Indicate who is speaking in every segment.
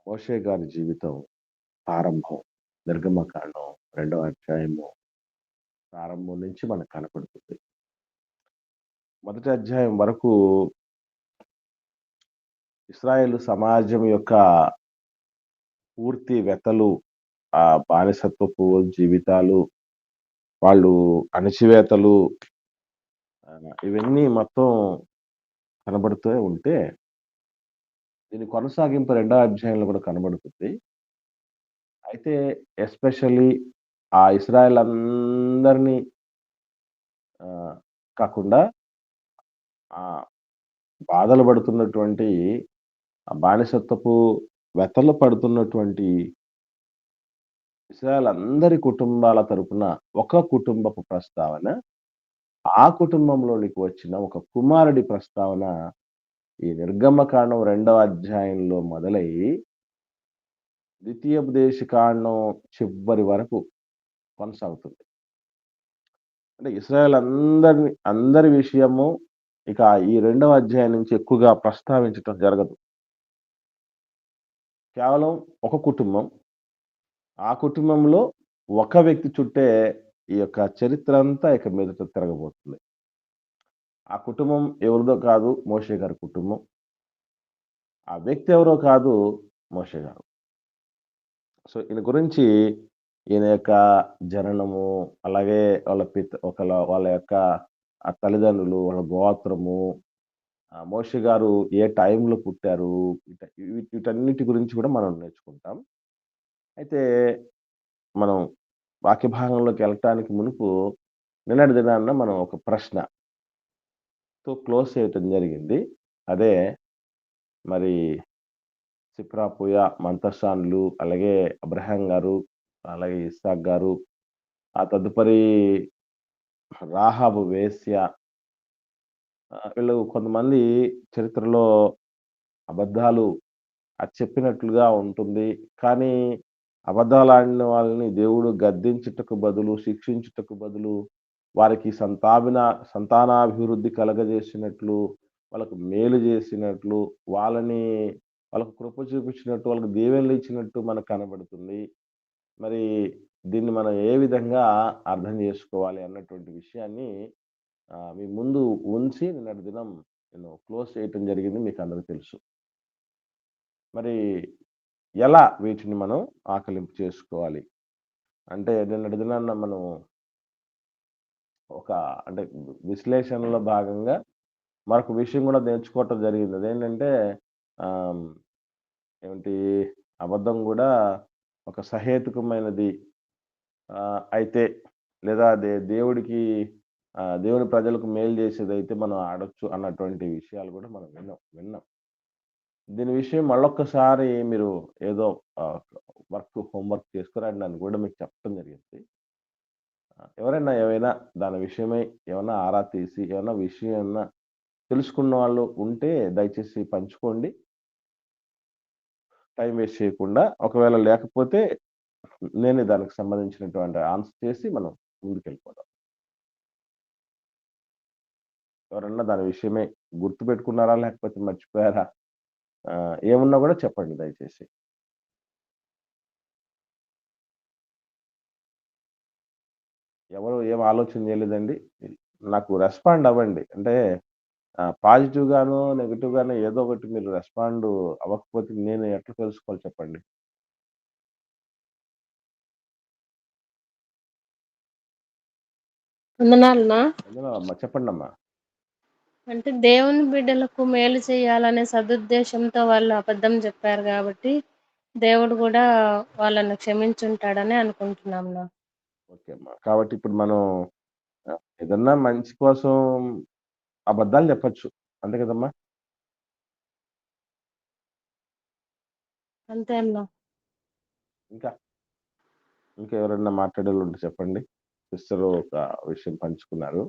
Speaker 1: మోషే గారి జీవితం ప్రారంభం నిర్గమకాండం 2వ అధ్యాయము ప్రారంభం నుంచి మనకు కనపడుతుంది. మొదటి అధ్యాయం వరకు ఇశ్రాయేలు సమాజం యొక్క పూర్తి వ్యతలు, బానిసత్వపు జీవితాలు, వాళ్ళు అణచివేతలు, ఇవన్నీ మొత్తం కనబడుతూ ఉంటే, దీని కొనసాగింపు 2వ అధ్యాయంలో కూడా కనబడుతుంది. అయితే ఎస్పెషల్లీ ఆ ఇశ్రాయేల్ అందరినీ కాకుండా బాధలు పడుతున్నటువంటి, ఆ బానిసత్వపు వ్యతలు పడుతున్నటువంటి ఇశ్రాయేల్ అందరి కుటుంబాల తరపున ఒక కుటుంబపు ప్రస్తావన, ఆ కుటుంబంలోనికి వచ్చిన ఒక కుమారుడి ప్రస్తావన ఈ నిర్గమకాండం 2వ అధ్యాయంలో మొదలయ్యి ద్వితీయోపదేశకాండం చివరి వరకు కొనసాగుతుంది. అంటే ఇశ్రాయేల్ అందరి విషయము ఇక ఈ 2వ అధ్యాయం నుంచి ఎక్కువగా ప్రస్తావించటం జరగదు. కేవలం ఒక కుటుంబం, ఆ కుటుంబంలో ఒక వ్యక్తి చుట్టే ఈ యొక్క చరిత్ర అంతా ఇక మీదట తిరగబోతుంది. ఆ కుటుంబం ఎవరిదో కాదు, మోషే గారి కుటుంబం. ఆ వ్యక్తి ఎవరో కాదు, మోషే గారు. సో ఈయన గురించి, ఈయన యొక్క జననము, అలాగే వాళ్ళ యొక్క ఆ తల్లిదండ్రులు, వాళ్ళ గోత్రము, మోషే గారు ఏ టైంలో పుట్టారు, వీటన్నిటి గురించి కూడా మనం నేర్చుకుంటాం. అయితే మనం వాక్య భాగంలోకి వెళ్ళటానికి మునుపు నిన్నటి దినాన్న మనం ఒక ప్రశ్నతో క్లోజ్ చేయటం జరిగింది. అదే మరి సిప్రా, పూయ, మంతసాన్లు, అలాగే అబ్రహాం గారు, అలాగే ఇస్సాక్ గారు, ఆ తదుపరి రాహాబు వేశ్య, వీళ్ళు కొంతమంది చరిత్రలో అబద్ధాలు చెప్పినట్లుగా ఉంటుంది. కానీ అబద్ధాలాడిన వాళ్ళని దేవుడు గద్దించుటకు బదులు, శిక్షించుటకు బదులు వారికి సంతానాభివృద్ధి కలగజేసినట్లు, వాళ్ళకు మేలు చేసినట్లు, వాళ్ళకు కృప చూపించినట్టు, వాళ్ళకి దీవెనలు ఇచ్చినట్టు మనకు కనబడుతుంది. మరి దీన్ని మనం ఏ విధంగా అర్థం చేసుకోవాలి అన్నటువంటి విషయాన్ని మీ ముందు ఉంచి నిన్నటి దినం నేను క్లోజ్ చేయటం జరిగింది, మీకు అందరికీ తెలుసు. మరి ఎలా వీటిని మనం ఆకలింపు చేసుకోవాలి అంటే, నిన్నటి దినాన్న మనం అంటే విశ్లేషణలో భాగంగా మరొక విషయం కూడా నేర్చుకోవటం జరిగింది. అదేంటంటే ఏమిటి, అబద్ధం కూడా ఒక సహేతుకమైనది అయితే, లేదా దేవుడికి దేవుని ప్రజలకు మేలు చేసేదైతే మనం ఆడొచ్చు అన్నటువంటి విషయాలు కూడా మనం విన్నాం. దీని విషయం మళ్ళొక్కసారి మీరు ఏదో హోంవర్క్ చేసుకుని దాన్ని కూడా మీకు చెప్పడం జరిగింది. ఎవరైనా ఏమైనా దాని విషయమై ఏమన్నా ఆరా తీసి ఏమన్నా విషయం ఏమన్నా తెలుసుకున్న వాళ్ళు ఉంటే దయచేసి పంచుకోండి, టైం వేస్ట్ చేయకుండా. ఒకవేళ లేకపోతే నేనే దానికి సంబంధించినటువంటి ఆన్సర్ చేసి మనం ముందుకెళ్ళిపోదాం. ఎవరన్నా దాని విషయమై గుర్తుపెట్టుకున్నారా, లేకపోతే మర్చిపోయారా, ఏమున్నా కూడా చెప్పండి దయచేసి. ఎవరు ఏం ఆలోచన చేయలేదండి. నాకు రెస్పాండ్ అవ్వండి. అంటే పాజిటివ్ గానో, నెగెటివ్ గానో ఏదో ఒకటి మీరు రెస్పాండ్ అవ్వకపోతే నేను ఎట్లా తెలుసుకోవాలి చెప్పండి?
Speaker 2: వందనాలన్నా.
Speaker 1: చెప్పండమ్మా.
Speaker 2: అంటే దేవుని బిడ్డలకు మేలు చేయాలనే సదుద్దేశంతో వాళ్ళు అబద్ధం చెప్పారు కాబట్టి దేవుడు కూడా వాళ్ళని క్షమించుంటాడని అనుకుంటున్నాంనా.
Speaker 1: ఓకే అమ్మా. కాబట్టి ఇప్పుడు మనం ఏదన్నా మంచి కోసం అబద్ధాలు చెప్పొచ్చు. అంతే కదమ్మా?
Speaker 2: అంతే అన్నా.
Speaker 1: ఇంకా ఎవరన్నా మాట్లాడేవాళ్ళు ఉంటే చెప్పండి. సిస్టర్ ఒక విషయం పంచుకున్నారు.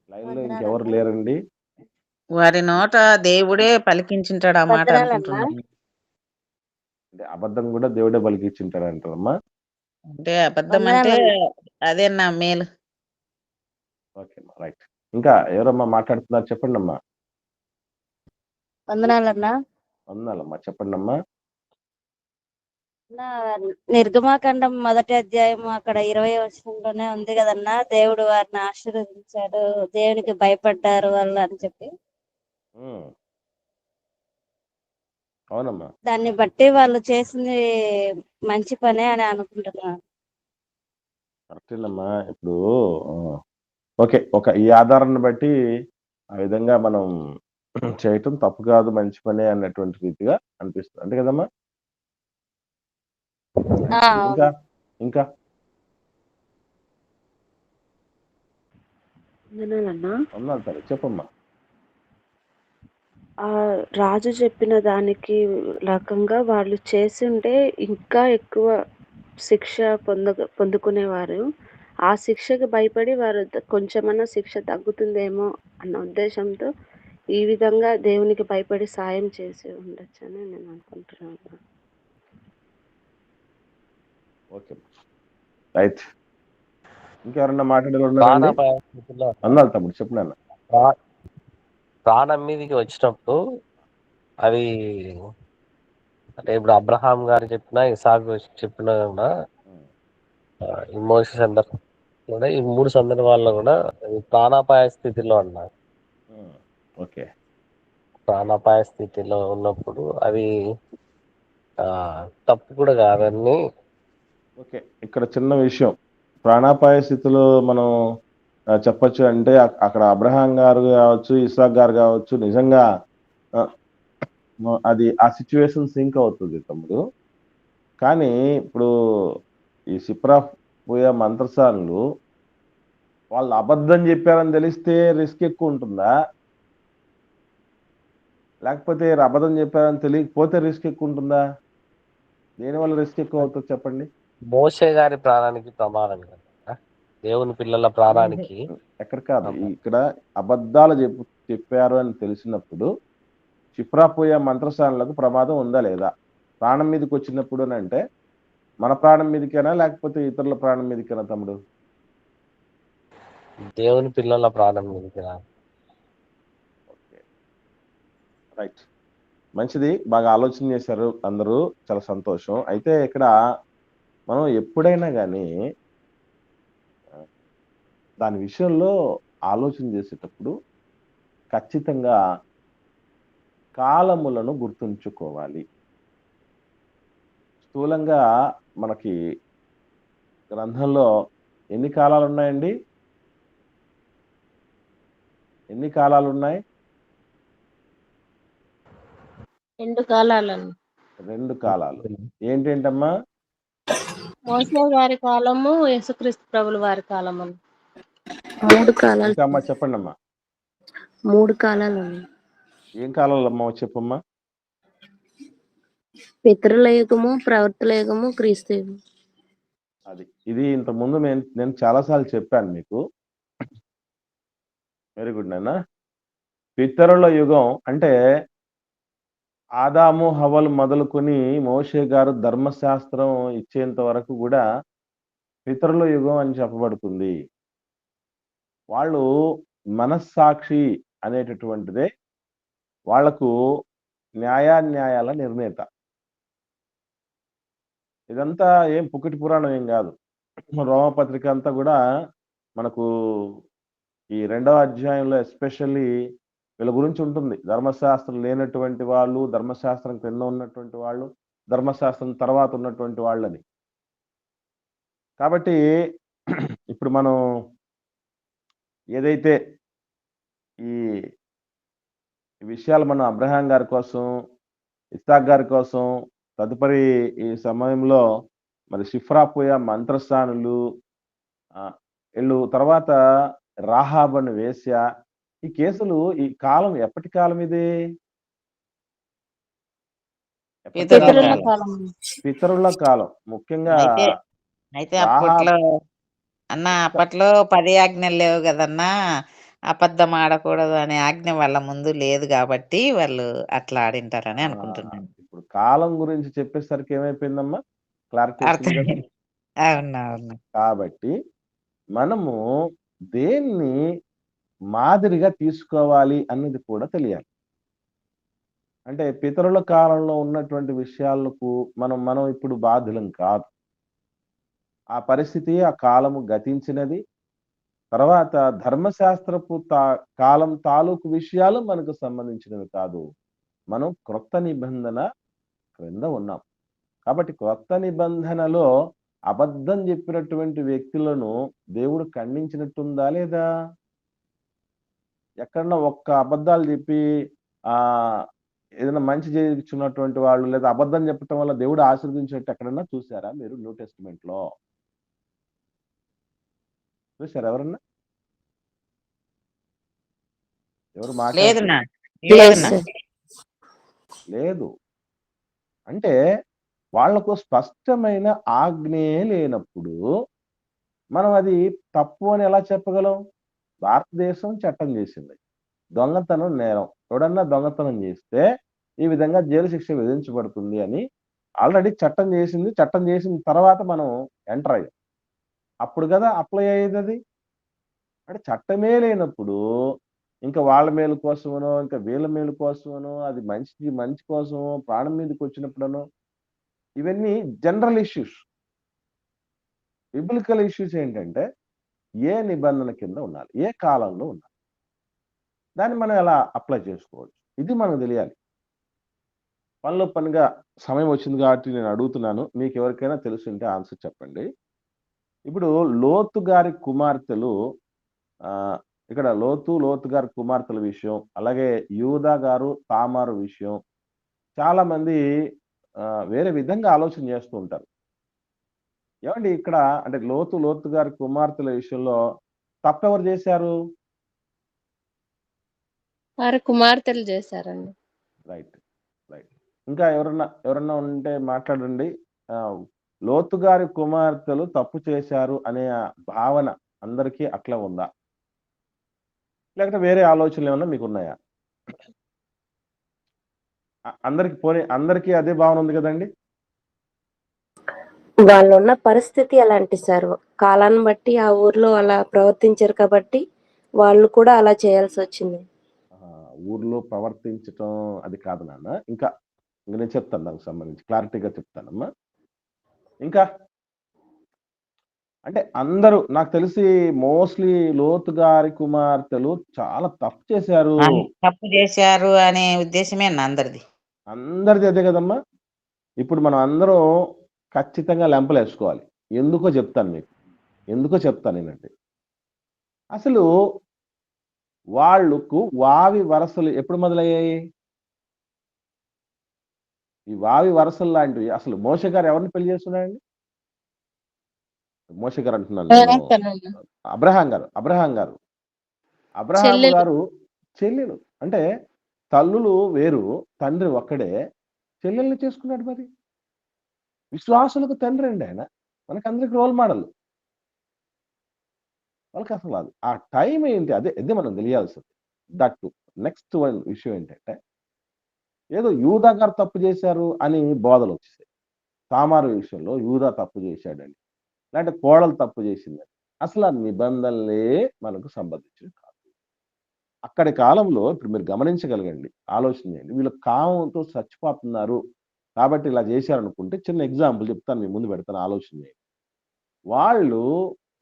Speaker 1: లైన్‌లో ఇంకెవరు లేరండి?
Speaker 3: వారి నోట దేవుడే పలికించుంటాడు ఆ మాట అనుకుంటున్నాను.
Speaker 1: అంటే అబద్ధం కూడా దేవుడే పలికించుంటాడంటారమ్మా?
Speaker 3: అంటే అబద్ధం అంటే అదేనా మేలు.
Speaker 1: ఓకే అమ్మా, రైట్. ఇంకా ఎవరమ్మా మాట్లాడుతున్నారు? చెప్పండమ్మా.
Speaker 4: వందనాలన్నా.
Speaker 1: వందనాలమ్మా. చెప్పండమ్మా.
Speaker 4: అన్నా, నిర్గమాకాండం మొదటి అధ్యాయం అక్కడ 20వ వచనంలోనే ఉంది కదన్నా, దేవుడు వారిని ఆశీర్వదించాడు, దేవునికి భయపడ్డారు వాళ్ళు అని చెప్పి.
Speaker 1: ఉమ్, అవునమ్మా.
Speaker 4: దాన్ని బట్టి వాళ్ళు చేసింది మంచి పనే అని అనుకుంటున్నాను.
Speaker 1: కరెక్టేనమ్మా. ఇప్పుడు ఓకే, ఈ ఆధారాన్ని బట్టి ఆ విధంగా మనం చేయటం తప్పు కాదు, మంచి పనే అన్నటువంటి రీతిగా అనిపిస్తుంది. అంతే కదమ్మా? ఇంకా
Speaker 4: అవును.
Speaker 1: ఇంకా
Speaker 5: వందనాలన్నా.
Speaker 1: వందనాలు తల్లి. చెప్పమ్మా.
Speaker 5: ఆ రాజు చెప్పిన దానికి రకంగా వాళ్ళు చేసింటే ఇంకా ఎక్కువ శిక్ష పొందుకునేవారు. ఆ శిక్షకు భయపడి వారు కొంచెమన్నా శిక్ష తగ్గుతుందేమో అన్న ఉద్దేశంతో ఈ విధంగా దేవునికి భయపడి సాయం చేసి ఉండొచ్చని నేను అనుకుంటున్నాను.
Speaker 1: Okay, right. ఇంకెవరన్నా మాట్లాడేవాళ్ళు ఉన్నారండి?
Speaker 6: ప్రాణాపాయ స్థితిలో
Speaker 1: అన్నారు తమ్ముడు, చెప్పు నాన్న.
Speaker 6: ప్రాణం మీదకి వచ్చినప్పుడు అవి అంటే ఇప్పుడు అబ్రహాం గారు చెప్పిన, ఇసాకు చెప్పిన కూడా, ఈ మోషే సందర్భం కూడా, ఈ 3 సందర్భాల్లో కూడా అవి ప్రాణాపాయ స్థితిలో అన్నారు.
Speaker 1: ఓకే,
Speaker 6: ప్రాణాపాయ స్థితిలో ఉన్నప్పుడు అవి తప్పు కూడా కాదని.
Speaker 1: ఓకే. ఇక్కడ చిన్న విషయం, ప్రాణాపాయ స్థితిలో మనం చెప్పొచ్చు అంటే అక్కడ అబ్రహాం గారు కావచ్చు, ఇస్సాక్ గారు కావచ్చు, నిజంగా అది ఆ సిచ్యువేషన్ సింక్ అవుతుంది తమ్ముడు. కానీ ఇప్పుడు ఈ సిప్రా పోయే మంత్రసానులు వాళ్ళు అబద్ధం చెప్పారని తెలిస్తే రిస్క్ ఎక్కువ ఉంటుందా, లేకపోతే అబద్ధం చెప్పారని తెలియకపోతే రిస్క్ ఎక్కువ ఉంటుందా? దేనివల్ల రిస్క్ ఎక్కువ అవుతుంది చెప్పండి?
Speaker 6: మోషే గారి ప్రాణానికి ప్రమాదం కదా, దేవుని పిల్లల ప్రాణానికి
Speaker 1: ఎక్కడ కాదు. ఇక్కడ అబద్ధాలు చెప్పారు అని తెలిసినప్పుడు క్షిప్రాపోయే మంత్రసానులకు ప్రమాదం ఉందా లేదా? ప్రాణం మీదకి వచ్చినప్పుడు అని అంటే మన ప్రాణం మీదకేనా లేకపోతే ఇతరుల ప్రాణం మీదకేనా తమ్ముడు?
Speaker 6: దేవుని పిల్లల ప్రాణం మీదకి రా.
Speaker 1: Okay, right. మంచిది, బాగా ఆలోచన చేశారు అందరూ, చాలా సంతోషం. అయితే ఇక్కడ మనం ఎప్పుడైనా కానీ దాని విషయంలో ఆలోచన చేసేటప్పుడు ఖచ్చితంగా కాలములను గుర్తుంచుకోవాలి. స్థూలంగా మనకి గ్రంథంలో ఎన్ని కాలాలు ఉన్నాయండి? ఎన్ని కాలాలు ఉన్నాయి?
Speaker 2: 2 కాలాలను.
Speaker 1: 2 కాలాలు. ఏంటేంటమ్మా?
Speaker 2: మోసే గారి కాలము, యేసుక్రీస్తు ప్రభుల వారి కాలము.
Speaker 5: 3 కాలాలు.
Speaker 1: ఇంకా అమ్మా చెప్పండి అమ్మా.
Speaker 5: 3 కాలాలు.
Speaker 1: ఏం కాలాలు అమ్మా చెప్పమ్మా?
Speaker 5: పితరుల యుగము, ప్రవర్తల యుగము, క్రీస్తు యుగం.
Speaker 1: ఇది ఇంతకుముందు నేను చాలాసార్లు చెప్పాను మీకు. వెరీ గుడ్ నాన్న. పితరుల యుగం అంటే ఆదాము హవ్వలు మొదలుకొని మోషే గారు ధర్మశాస్త్రం ఇచ్చేంత వరకు కూడా పితరుల యుగం అని చెప్పబడుతుంది. వాళ్ళు మనస్సాక్షి అనేటటువంటిదే వాళ్లకు న్యాయాన్యాయాల నిర్ణేత. ఇదంతా ఏం పుకిటి పురాణం ఏం కాదు. రోమపత్రిక అంతా కూడా మనకు ఈ 2వ అధ్యాయంలో ఎస్పెషల్లీ వీళ్ళ గురించి ఉంటుంది. ధర్మశాస్త్రం లేనటువంటి వాళ్ళు, ధర్మశాస్త్రం క్రింద ఉన్నటువంటి వాళ్ళు, ధర్మశాస్త్రం తర్వాత ఉన్నటువంటి వాళ్ళని. కాబట్టి ఇప్పుడు మనం ఏదైతే ఈ విషయాలు మనం అబ్రహాం గారి కోసం, ఇస్సాక్ గారి కోసం, తదుపరి ఈ సమయంలో మరి షిఫ్రాపోయా మంత్రస్థానులు, వీళ్ళు తర్వాత రాహాబ్ అని వేశ్య, ఈ కేసులు ఈ కాలం ఎప్పటి కాలం ఇది? పితరుల కాలం. ముఖ్యంగా
Speaker 3: అయితే అప్పట్లో 10 ఆజ్ఞలు లేవు కదన్నా, అబద్ధం ఆడకూడదు అనే ఆజ్ఞ వాళ్ళ ముందు లేదు కాబట్టి వాళ్ళు అట్లా ఆడింటారని అనుకుంటున్నాను.
Speaker 1: ఇప్పుడు కాలం గురించి చెప్పేసరికి ఏమైపోయిందమ్మా? క్లారిటీ.
Speaker 3: అవునవును.
Speaker 1: కాబట్టి మనము దేన్ని మాదిరిగా తీసుకోవాలి అన్నది కూడా తెలియాలి. అంటే పితరుల కాలంలో ఉన్నటువంటి విషయాలకు మనం ఇప్పుడు బాధ్యులం కాదు. ఆ పరిస్థితి, ఆ కాలము గతించినది. తర్వాత ధర్మశాస్త్రపు కాలం తాలూకు విషయాలు మనకు సంబంధించినవి కాదు. మనం క్రొత్త నిబంధన క్రింద ఉన్నాం. కాబట్టి క్రొత్త నిబంధనలో అబద్ధం చెప్పినటువంటి వ్యక్తులను దేవుడు ఖండించినట్టుందా లేదా? ఎక్కడన్నా ఒక్క అబద్ధాలు చెప్పి ఏదైనా మంచి చేయించున్నటువంటి వాళ్ళు లేదా అబద్ధం చెప్పటం వల్ల దేవుడు ఆశీర్వదించినట్టు ఎక్కడన్నా చూసారా మీరు న్యూ టెస్టిమెంట్ లో? చూసారా ఎవరన్నా? ఎవరు
Speaker 3: లేదన్నా
Speaker 1: మాట్లాడుతున్నారు?
Speaker 2: లేదు
Speaker 3: లేదన్నా
Speaker 2: సార్.
Speaker 1: లేదు. అంటే వాళ్లకు స్పష్టమైన ఆజ్ఞే లేనప్పుడు మనం అది తప్పు అని ఎలా చెప్పగలం? భారతదేశం చట్టం చేసింది, దొంగతనం నేరం, ఎవడన్నా దొంగతనం చేస్తే ఈ విధంగా జైలు శిక్ష విధించబడుతుంది అని ఆల్రెడీ చట్టం చేసింది. చట్టం చేసిన తర్వాత మనం ఎంటర్ అయ్యాం. అప్పుడు కదా అప్లై అయ్యేది అది. అంటే చట్టమే లేనప్పుడు ఇంకా వాళ్ళ మేలు కోసమనో, ఇంకా వీళ్ళ మేలు కోసమనో, అది మంచి కోసమో, ప్రాణం మీదకి వచ్చినప్పుడనో, ఇవన్నీ జనరల్ ఇష్యూస్. బిబ్లికల్ ఇష్యూస్ ఏంటంటే ఏ నిబంధన కింద ఉండాలి, ఏ కాలంలో ఉండాలి, దాన్ని మనం ఎలా అప్లై చేసుకోవచ్చు, ఇది మనకు తెలియాలి. పనిలో పనిగా సమయం వచ్చింది కాబట్టి నేను అడుగుతున్నాను. మీకు ఎవరికైనా తెలుసుంటే ఆన్సర్ చెప్పండి. ఇప్పుడు లోతు గారి కుమార్తెలు, ఇక్కడ లోతు గారి కుమార్తెల విషయం, అలాగే యూదా గారు తామారు విషయం చాలా మంది వేరే విధంగా ఆలోచన చేస్తూ ఉంటారు. ఏమండి ఇక్కడ అంటే లోతు గారి కుమార్తెల విషయంలో తప్పెవరు చేశారు?
Speaker 2: వారి కుమార్తెలు చేశారండి.
Speaker 1: రైట్. ఇంకా ఎవరన్నా ఉంటే మాట్లాడండి. లోతు గారి కుమార్తెలు తప్పు చేశారు అనే భావన అందరికీ అట్లా ఉందా, లేకపోతే వేరే ఆలోచనలు ఏమన్నా మీకు ఉన్నాయా? అందరికీ అదే భావన ఉంది కదండి.
Speaker 5: వాళ్ళు ఉన్న పరిస్థితి అలాంటి సార్, కాలాన్ని బట్టి ఆ ఊర్లో అలా ప్రవర్తించారు కాబట్టి వాళ్ళు కూడా అలా చేయాల్సి వచ్చింది.
Speaker 1: ఊర్లో ప్రవర్తించటం అది కాదు నాన్న. ఇంకా నేను చెప్తాను, దానికి సంబంధించి క్లారిటీగా చెప్తానమ్మా. ఇంకా అంటే అందరూ నాకు తెలిసి మోస్ట్లీ లోతు గారి కుమార్తెలు చాలా తప్పు చేశారు,
Speaker 3: తప్పు చేశారు అనే ఉద్దేశమే అందరిది.
Speaker 1: అందరిది అదే కదమ్మా. ఇప్పుడు మనం అందరం ఖచ్చితంగా లెంపలేసుకోవాలి. ఎందుకో చెప్తాను మీకు, నేనంటే అసలు వాళ్ళకు వావి వరసలు ఎప్పుడు మొదలయ్యాయి? ఈ వావి వరసలు లాంటివి అసలు మోషే గారు ఎవరిని పెళ్లి చేస్తున్నారండి? మోషే గారు అంటున్నాను నేను, అబ్రహాం గారు చెల్లెలు. అంటే తల్లులు వేరు, తండ్రి ఒక్కడే, చెల్లెల్ని చేసుకున్నాడు. మరి విశ్వాసులకు తండ్రి అండి ఆయన, మనకందరికి రోల్ మోడల్. వాళ్ళకి అసలు ఆ టైం ఏంటి అదే మనం తెలియాల్సింది. దట్ నెక్స్ట్ వన్ విషయం ఏంటంటే ఏదో యూదా గారు తప్పు చేశారు అని బోధలు వచ్చేసాయి. తామారు విషయంలో యూదా తప్పు చేశాడని, లేదంటే కోడలు తప్పు చేసిందని. అసలు ఆ నిబంధనలే మనకు సంబంధించినవి కాదు. అక్కడి కాలంలో ఇప్పుడు మీరు గమనించగలగండి, ఆలోచన చేయండి. వీళ్ళు కామంతో చచ్చిపోతున్నారు కాబట్టి ఇలా చేశారనుకుంటే చిన్న ఎగ్జాంపుల్ చెప్తాను, మీ ముందు పెడతాను, ఆలోచన చేయండి. వాళ్ళు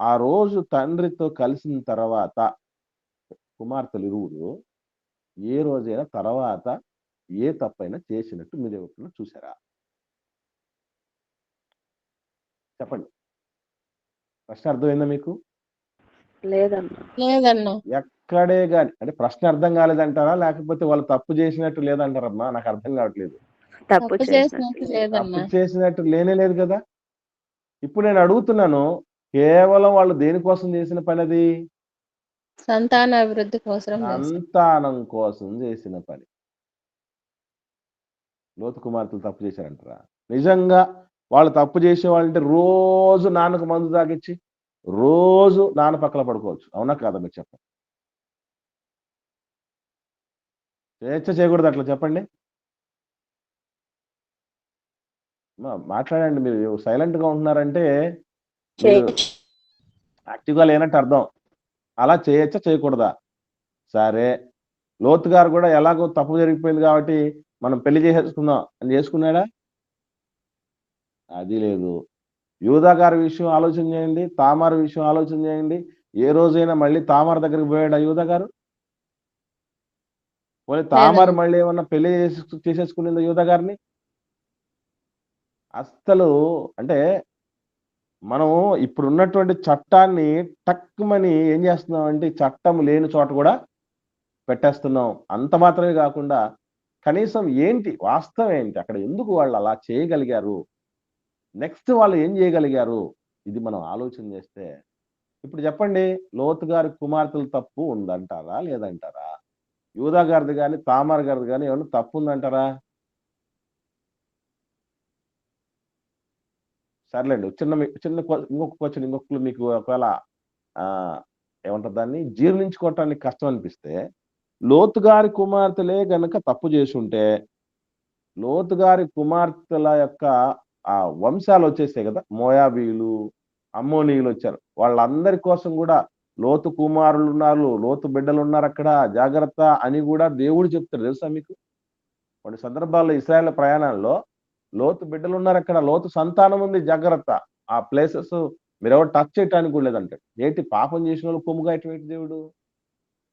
Speaker 1: ఆ రోజు తండ్రితో కలిసిన తర్వాత కుమార్తెలు ఇరువురు ఏ రోజైనా తర్వాత ఏ తప్పైనా చేసినట్టు మీరు ఎవరైనా చూసారా? చెప్పండి. ప్రశ్న అర్థమైందా మీకు?
Speaker 2: లేదన్నా.
Speaker 1: ఎక్కడే గాని అంటే ప్రశ్న అర్థం కాలేదంటారా, లేకపోతే వాళ్ళు తప్పు చేసినట్టు లేదంటారమ్మా? నాకు అర్థం కావట్లేదు.
Speaker 2: తప్పు చేసినట్టు లేదన్నా.
Speaker 1: తప్పు చేసినట్టు లేనే లేదు కదా. ఇప్పుడు నేను అడుగుతున్నాను, కేవలం వాళ్ళు దేనికోసం చేసిన పని అది?
Speaker 2: సంతానాభివృద్ధి కోసం
Speaker 1: సంతానం కోసం చేసిన పని. లోతు కుమార్తెలు తప్పు చేశారంటారా? నిజంగా వాళ్ళు తప్పు చేసేవాళ్ళంటే రోజు నాన్నకు మందు తాగిచ్చి రోజు నాన్న పక్కన పడుకోవచ్చు, అవునా కాదా? మీరు చెప్పండి. చేయకూడదు అట్లా, చెప్పండి. మాట్లాడండి. మీరు సైలెంట్ గా ఉంటున్నారంటే యాక్టివ్గా లేనట్టు అర్థం. అలా చేయొచ్చా చేయకూడదా? సరే, లోతు గారు కూడా ఎలాగో తప్పు జరిగిపోయింది కాబట్టి మనం పెళ్లి చేసేసుకుందాం అని చేసుకున్నాడా? అది లేదు. యూదా గారి విషయం ఆలోచన చేయండి, తామారు విషయం ఆలోచన చేయండి. ఏ రోజైనా మళ్ళీ తామారు దగ్గరికి పోయాడా యూదా గారు? పోనీ తామారు
Speaker 2: లేదండి.
Speaker 1: మళ్ళీ ఏమన్నా పెళ్లి చేసేసుకునిందా యూదా గారిని? అస్సలు అంటే మనం ఇప్పుడున్నటువంటి చట్టాన్ని టక్కుమని ఏం చేస్తున్నామంటే చట్టం లేని చోట కూడా పెట్టేస్తున్నాం. అంత మాత్రమే కాకుండా కనీసం ఏంటి వాస్తవం ఏంటి? అక్కడ ఎందుకు వాళ్ళు అలా చేయగలిగారు? నెక్స్ట్ వాళ్ళు ఏం చేయగలిగారు? ఇది మనం ఆలోచన చేస్తే ఇప్పుడు చెప్పండి, లోతు గారి కుమార్తెల తప్పు ఉందంటారా? లేదంటారా? యూదా గారిది గాని, తామార్ గారిది గాని ఏమన్నా తప్పు ఉందంటారా? సర్లేండి. చిన్న ఇంకొక క్వెషన్ ఇంకొకళ్ళు మీకు ఒకవేళ ఏమంటారు దాన్ని జీర్ణించుకోవటానికి కష్టం అనిపిస్తే, లోతు గారి కుమార్తెలే గనక తప్పు చేసుంటే, లోతు గారి కుమార్తెల యొక్క వంశాలు వచ్చేసాయి కదా! మోయాబీయులు, అమ్మోనీయులు వచ్చారు. వాళ్ళందరి కోసం కూడా లోతు కుమారులున్నారు, లోతు బిడ్డలున్నారక్కడ జాగ్రత్త అని కూడా దేవుడు చెప్తాడు తెలుసా మీకు? కొన్ని సందర్భాల్లో ఇశ్రాయేల్ ప్రయాణాల్లో లోతు బిడ్డలున్నారక్కడ, లోతు సంతానం ఉంది జాగ్రత్త. ఆ ప్లేసెస్ మీరెవరు టచ్ చేయటానికి కూడా లేదంటాడు. ఏంటి పాపం చేసిన వాళ్ళు కొమ్ముగాయటం దేవుడు?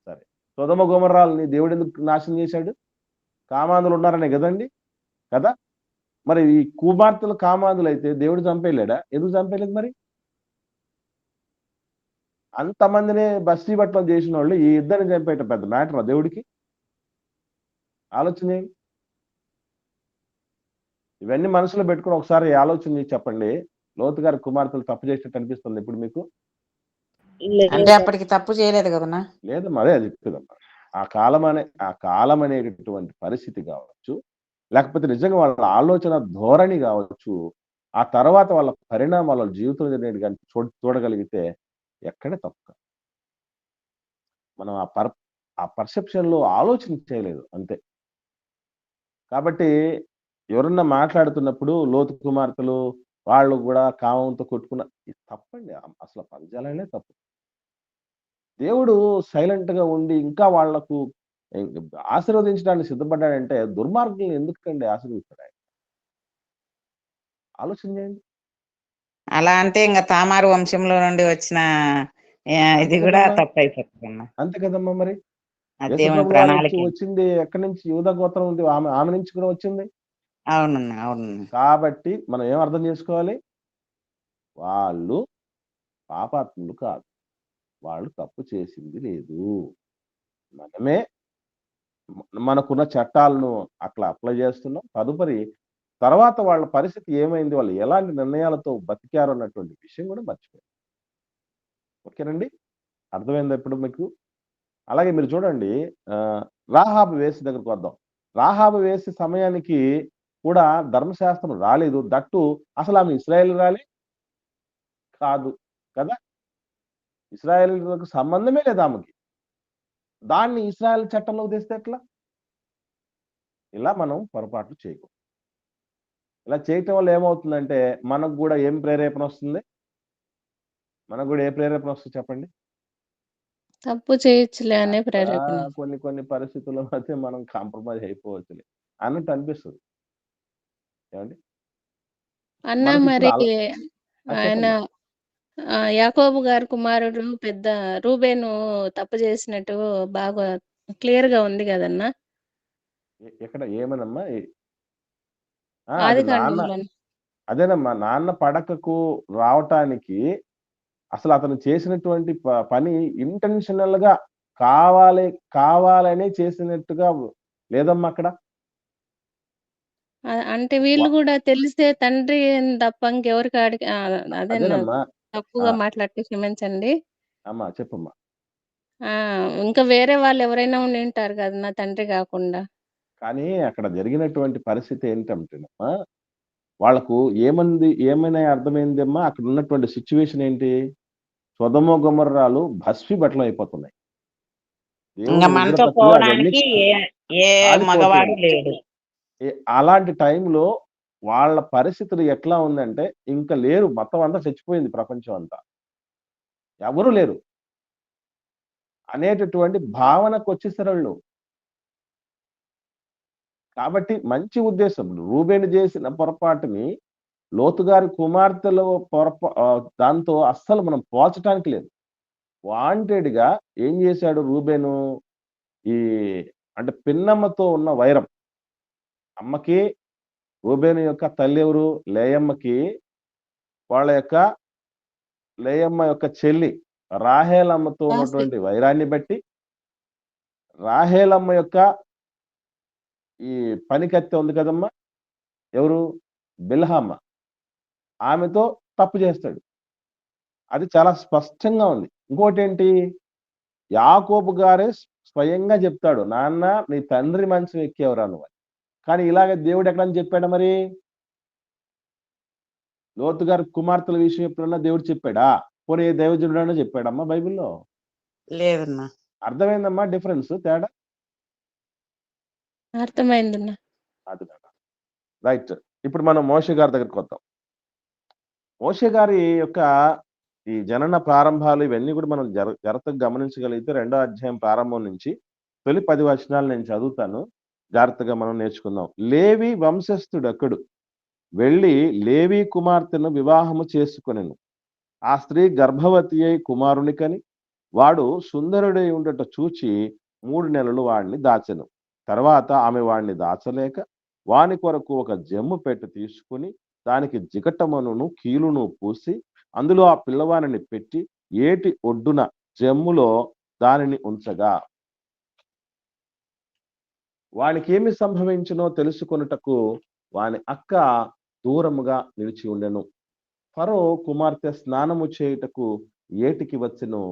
Speaker 1: సరే. సొదొమ గొమొర్రాలని దేవుడు ఎందుకు నాశనం చేశాడు? కామాంధులు ఉన్నారనే కదండి! కదా! మరి ఈ కుమార్తెలు కామాంధులైతే దేవుడు చంపేయలేడా? ఎందుకు చంపేయలేదు మరి? అంతమందిని బస్తీపట్నం చేసినోళ్ళు ఈ ఇద్దరిని చంపేయటం పెద్ద మ్యాటరా దేవుడికి? ఆలోచన చేయండి. ఇవన్నీ మనసులో పెట్టుకొని ఒకసారి ఆలోచన చేసి చెప్పండి. లోతు గారి కుమార్తెలు తప్పు చేసినట్టు అనిపిస్తుందా ఇప్పుడు మీకు?
Speaker 3: అంటే అప్పటికి తప్పు చేయలేదు కదన్నా.
Speaker 1: లేదమ్మా, అదే చెప్తుందమ్మా. ఆ కాలం అనేటటువంటి పరిస్థితి కావచ్చు, లేకపోతే నిజంగా వాళ్ళ ఆలోచన ధోరణి కావచ్చు, ఆ తర్వాత వాళ్ళ పరిణామాలు వాళ్ళ జీవితంలో జరిగేది గాని చూడగలిగితే ఎక్కడ తప్పు కాదు. మనం ఆ పర్సెప్షన్‌లో ఆలోచన చేయలేదు అంతే. కాబట్టి ఎవరన్నా మాట్లాడుతున్నప్పుడు లోతు కుమార్తెలు వాళ్ళు గూడా కామంతో కొట్టుకున్న ఇది తప్పండి. అసలు పదజాలమే తప్పు. దేవుడు సైలెంట్‌గా ఉండి ఇంకా వాళ్లకు ఆశీర్వదించడానికి సిద్ధపడ్డాడంటే దుర్మార్గుల్ని ఎందుకండి ఆశీర్వదిస్తాడు ఆయన? ఆలోచన చేయండి.
Speaker 3: అలా అంటే ఇంక తామారు వంశంలో నుండి వచ్చిన ఇది
Speaker 1: అంతే
Speaker 3: కూడా
Speaker 1: కదమ్మా!
Speaker 3: తప్పైపోతుందన్న.
Speaker 1: అంతే కదమ్మా మరి.
Speaker 3: ఆ దేవుని
Speaker 1: యేసుప్రభు వారు
Speaker 3: ప్రణాళిక.
Speaker 1: వచ్చింది ఎక్కడి నుంచి? యూదా గోత్రం ఉంది. ఆమె నుంచి కూడా వచ్చింది.
Speaker 3: అవునన్నా. అవునన్నా.
Speaker 1: కాబట్టి మనం ఏం అర్థం చేసుకోవాలి? వాళ్ళు పాపాత్ములు కాదు. వాళ్ళు తప్పు చేసింది లేదు. మనమే మనకున్న చట్టాలను అట్లా అప్లై చేస్తున్నాం. తదుపరి తర్వాత వాళ్ళ పరిస్థితి ఏమైంది? వాళ్ళు ఎలాంటి నిర్ణయాలతో బతికారు అన్నటువంటి విషయం కూడా మర్చిపోయారు. ఓకేనండి? అర్థమైందా ఇప్పుడు మీకు? అలాగే మీరు చూడండి రాహాబు వేశ్య దగ్గరికి వద్దాం. రాహాబు వేశ్య సమయానికి కూడా ధర్మశాస్త్రం రాలేదు. దట్టు అసలు ఆమె ఇశ్రాయేలురాలే కాదు కదా! ఇశ్రాయేలులకు సంబంధమే లేదు ఆమెకి. దాన్ని ఇశ్రాయేల్ చట్టంలోకి తెస్తే ఎట్లా? ఇలా మనం పొరపాట్లు చేయకూడదు. ఇలా చేయటం వల్ల ఏమవుతుందంటే మనకు కూడా ఏం ప్రేరేపణ వస్తుంది? మనకు కూడా ఏ ప్రేరేపణ వస్తుంది చెప్పండి?
Speaker 2: తప్పు చేయొచ్చులే అనే ప్రేరేపణ.
Speaker 1: కొన్ని పరిస్థితుల్లో అయితే మనం కాంప్రమైజ్ అయిపోవచ్చులే అన్నట్టు అనిపిస్తుంది. ఏమండి?
Speaker 2: అన్న
Speaker 1: మనకి ఇప్పుడు
Speaker 2: మరి ఆయన
Speaker 1: చెప్పమ్మా.
Speaker 2: యాకోబు గారి కుమారుడు పెద్ద రూబేను తప్పు చేసినట్టు బాగా క్లియర్‌గా ఉంది గదన్నా!
Speaker 1: ఎక్కడ ఏమనమ్మా? అది నాన్న
Speaker 2: ఆదికాండంలోని.
Speaker 1: అదేనమ్మా నాన్న పడకకు రావటానికి అసలు అతను చేసినటువంటి పని ఇంటెన్షనల్‌గా కావాలనే చేసినట్టుగా లేదమ్మా అక్కడ.
Speaker 2: అంటే వీళ్ళు గూడా తెలిసే తండ్రి తప్ప ఇంకెవరికి అదేనా
Speaker 1: అదేనమ్మా.
Speaker 2: తప్పుగా మాట్లాడితే క్షమించండి.
Speaker 1: అమ్మా చెప్పమ్మా.
Speaker 2: ఇంకా వేరే వాళ్ళెవరైనా ఉండింటారు గదన్నా తండ్రి గాకుండా.
Speaker 1: కానీ అక్కడ జరిగినటువంటి పరిస్థితి ఏంటంటేనమ్మా, వాళ్ళకు ఏమైనా అర్థమైందమ్మా అక్కడ ఉన్నటువంటి సిట్యుయేషన్ ఏంటి? సొదొమ గొమొర్రాలు భస్మీపట్నం అయిపోతున్నాయి.
Speaker 3: ఇంక మనతో పోవడానికి ఏ మగవాడు లేడు.
Speaker 1: అలాంటి టైంలో వాళ్ళ పరిస్థితులు ఎట్లా ఉందంటే ఇంకా లేరు. మొత్తం అంతా చచ్చిపోయింది ప్రపంచం అంతా. ఎవరు లేరు. అనేటటువంటి భావనకు వచ్చేసారు వాళ్ళు. కాబట్టి మంచి ఉద్దేశం. రూబేను చేసిన పొరపాటుని లోతు గారి కుమార్తెలో దాంతో అస్సలు మనం పోల్చటానికి లేదు. వాంటెడ్‌గా ఏం చేశాడు రూబేను? ఈ అంటే పిన్నమ్మతో ఉన్న వైరం. అమ్మకి రూబేను యొక్క తల్లి ఎవరు? లేయమ్మకి వాళ్ళ యొక్క లేయమ్మ యొక్క చెల్లి రాహేలమ్మతో
Speaker 2: రాసి
Speaker 1: ఉన్నటువంటి వైరాన్ని బట్టి, రాహేలమ్మ యొక్క ఈ పనికత్తె ఉంది కదమ్మా! ఎవరు? బిల్హామ. ఆమెతో తప్పు చేస్తాడు. అది చాలా స్పష్టంగా ఉంది. ఇంకోటేంటి? యాకోబు గారే స్వయంగా చెప్తాడు. నాన్న నీ తండ్రి మంచం ఎక్కేవరా నువ్వు అని. కానీ ఇలాగ దేవుడు ఎక్కడని చెప్పాడా మరి? లోతు గారి కుమార్తెల విషయం ఎప్పుడన్నా దేవుడు చెప్పాడా? పోనీ ఏ దైవజనుడన్నా చెప్పాడమ్మా బైబిల్‌లో?
Speaker 3: లేదన్నా.
Speaker 1: అర్థమైందమ్మా డిఫరెన్స్ తేడా?
Speaker 2: అర్థమైందన్న.
Speaker 1: అది కాదు. రైట్. ఇప్పుడు మనం మోషే గారి దగ్గరికొద్దాం. మోషే గారి యొక్క ఈ జనన ప్రారంభాలు ఇవన్నీ కూడా మనం జాగ్రత్తగా గమనించగలిగితే 2వ అధ్యాయం ప్రారంభం నుంచి తొలి 10 వచనాలు నేను చదువుతాను. జాగ్రత్తగా మనం నేర్చుకుందాం. లేవి వంశస్థుడొకడు వెళ్ళి లేవి కుమార్తెను వివాహము చేసుకొనెను. ఆ స్త్రీ గర్భవతి అయి కుమారుని కని వాడు సుందరుడై ఉండట చూచి 3 నెలలు వాడిని దాచెను. తర్వాత ఆమె వాడిని దాచలేక వాని కొరకు ఒక జమ్ము పెట్టె తీసుకుని దానికి జిగటమనును కీలును పూసి అందులో ఆ పిల్లవానిని పెట్టి ఏటి ఒడ్డున జమ్ములో దానిని ఉంచగా వానికి ఏమి సంభవించునో తెలుసుకొనుటకు వాని అక్క దూరముగా నిలిచి ఉండెను. ఫరో కుమార్తె స్నానము చేయుటకు ఏటికి వచ్చెను.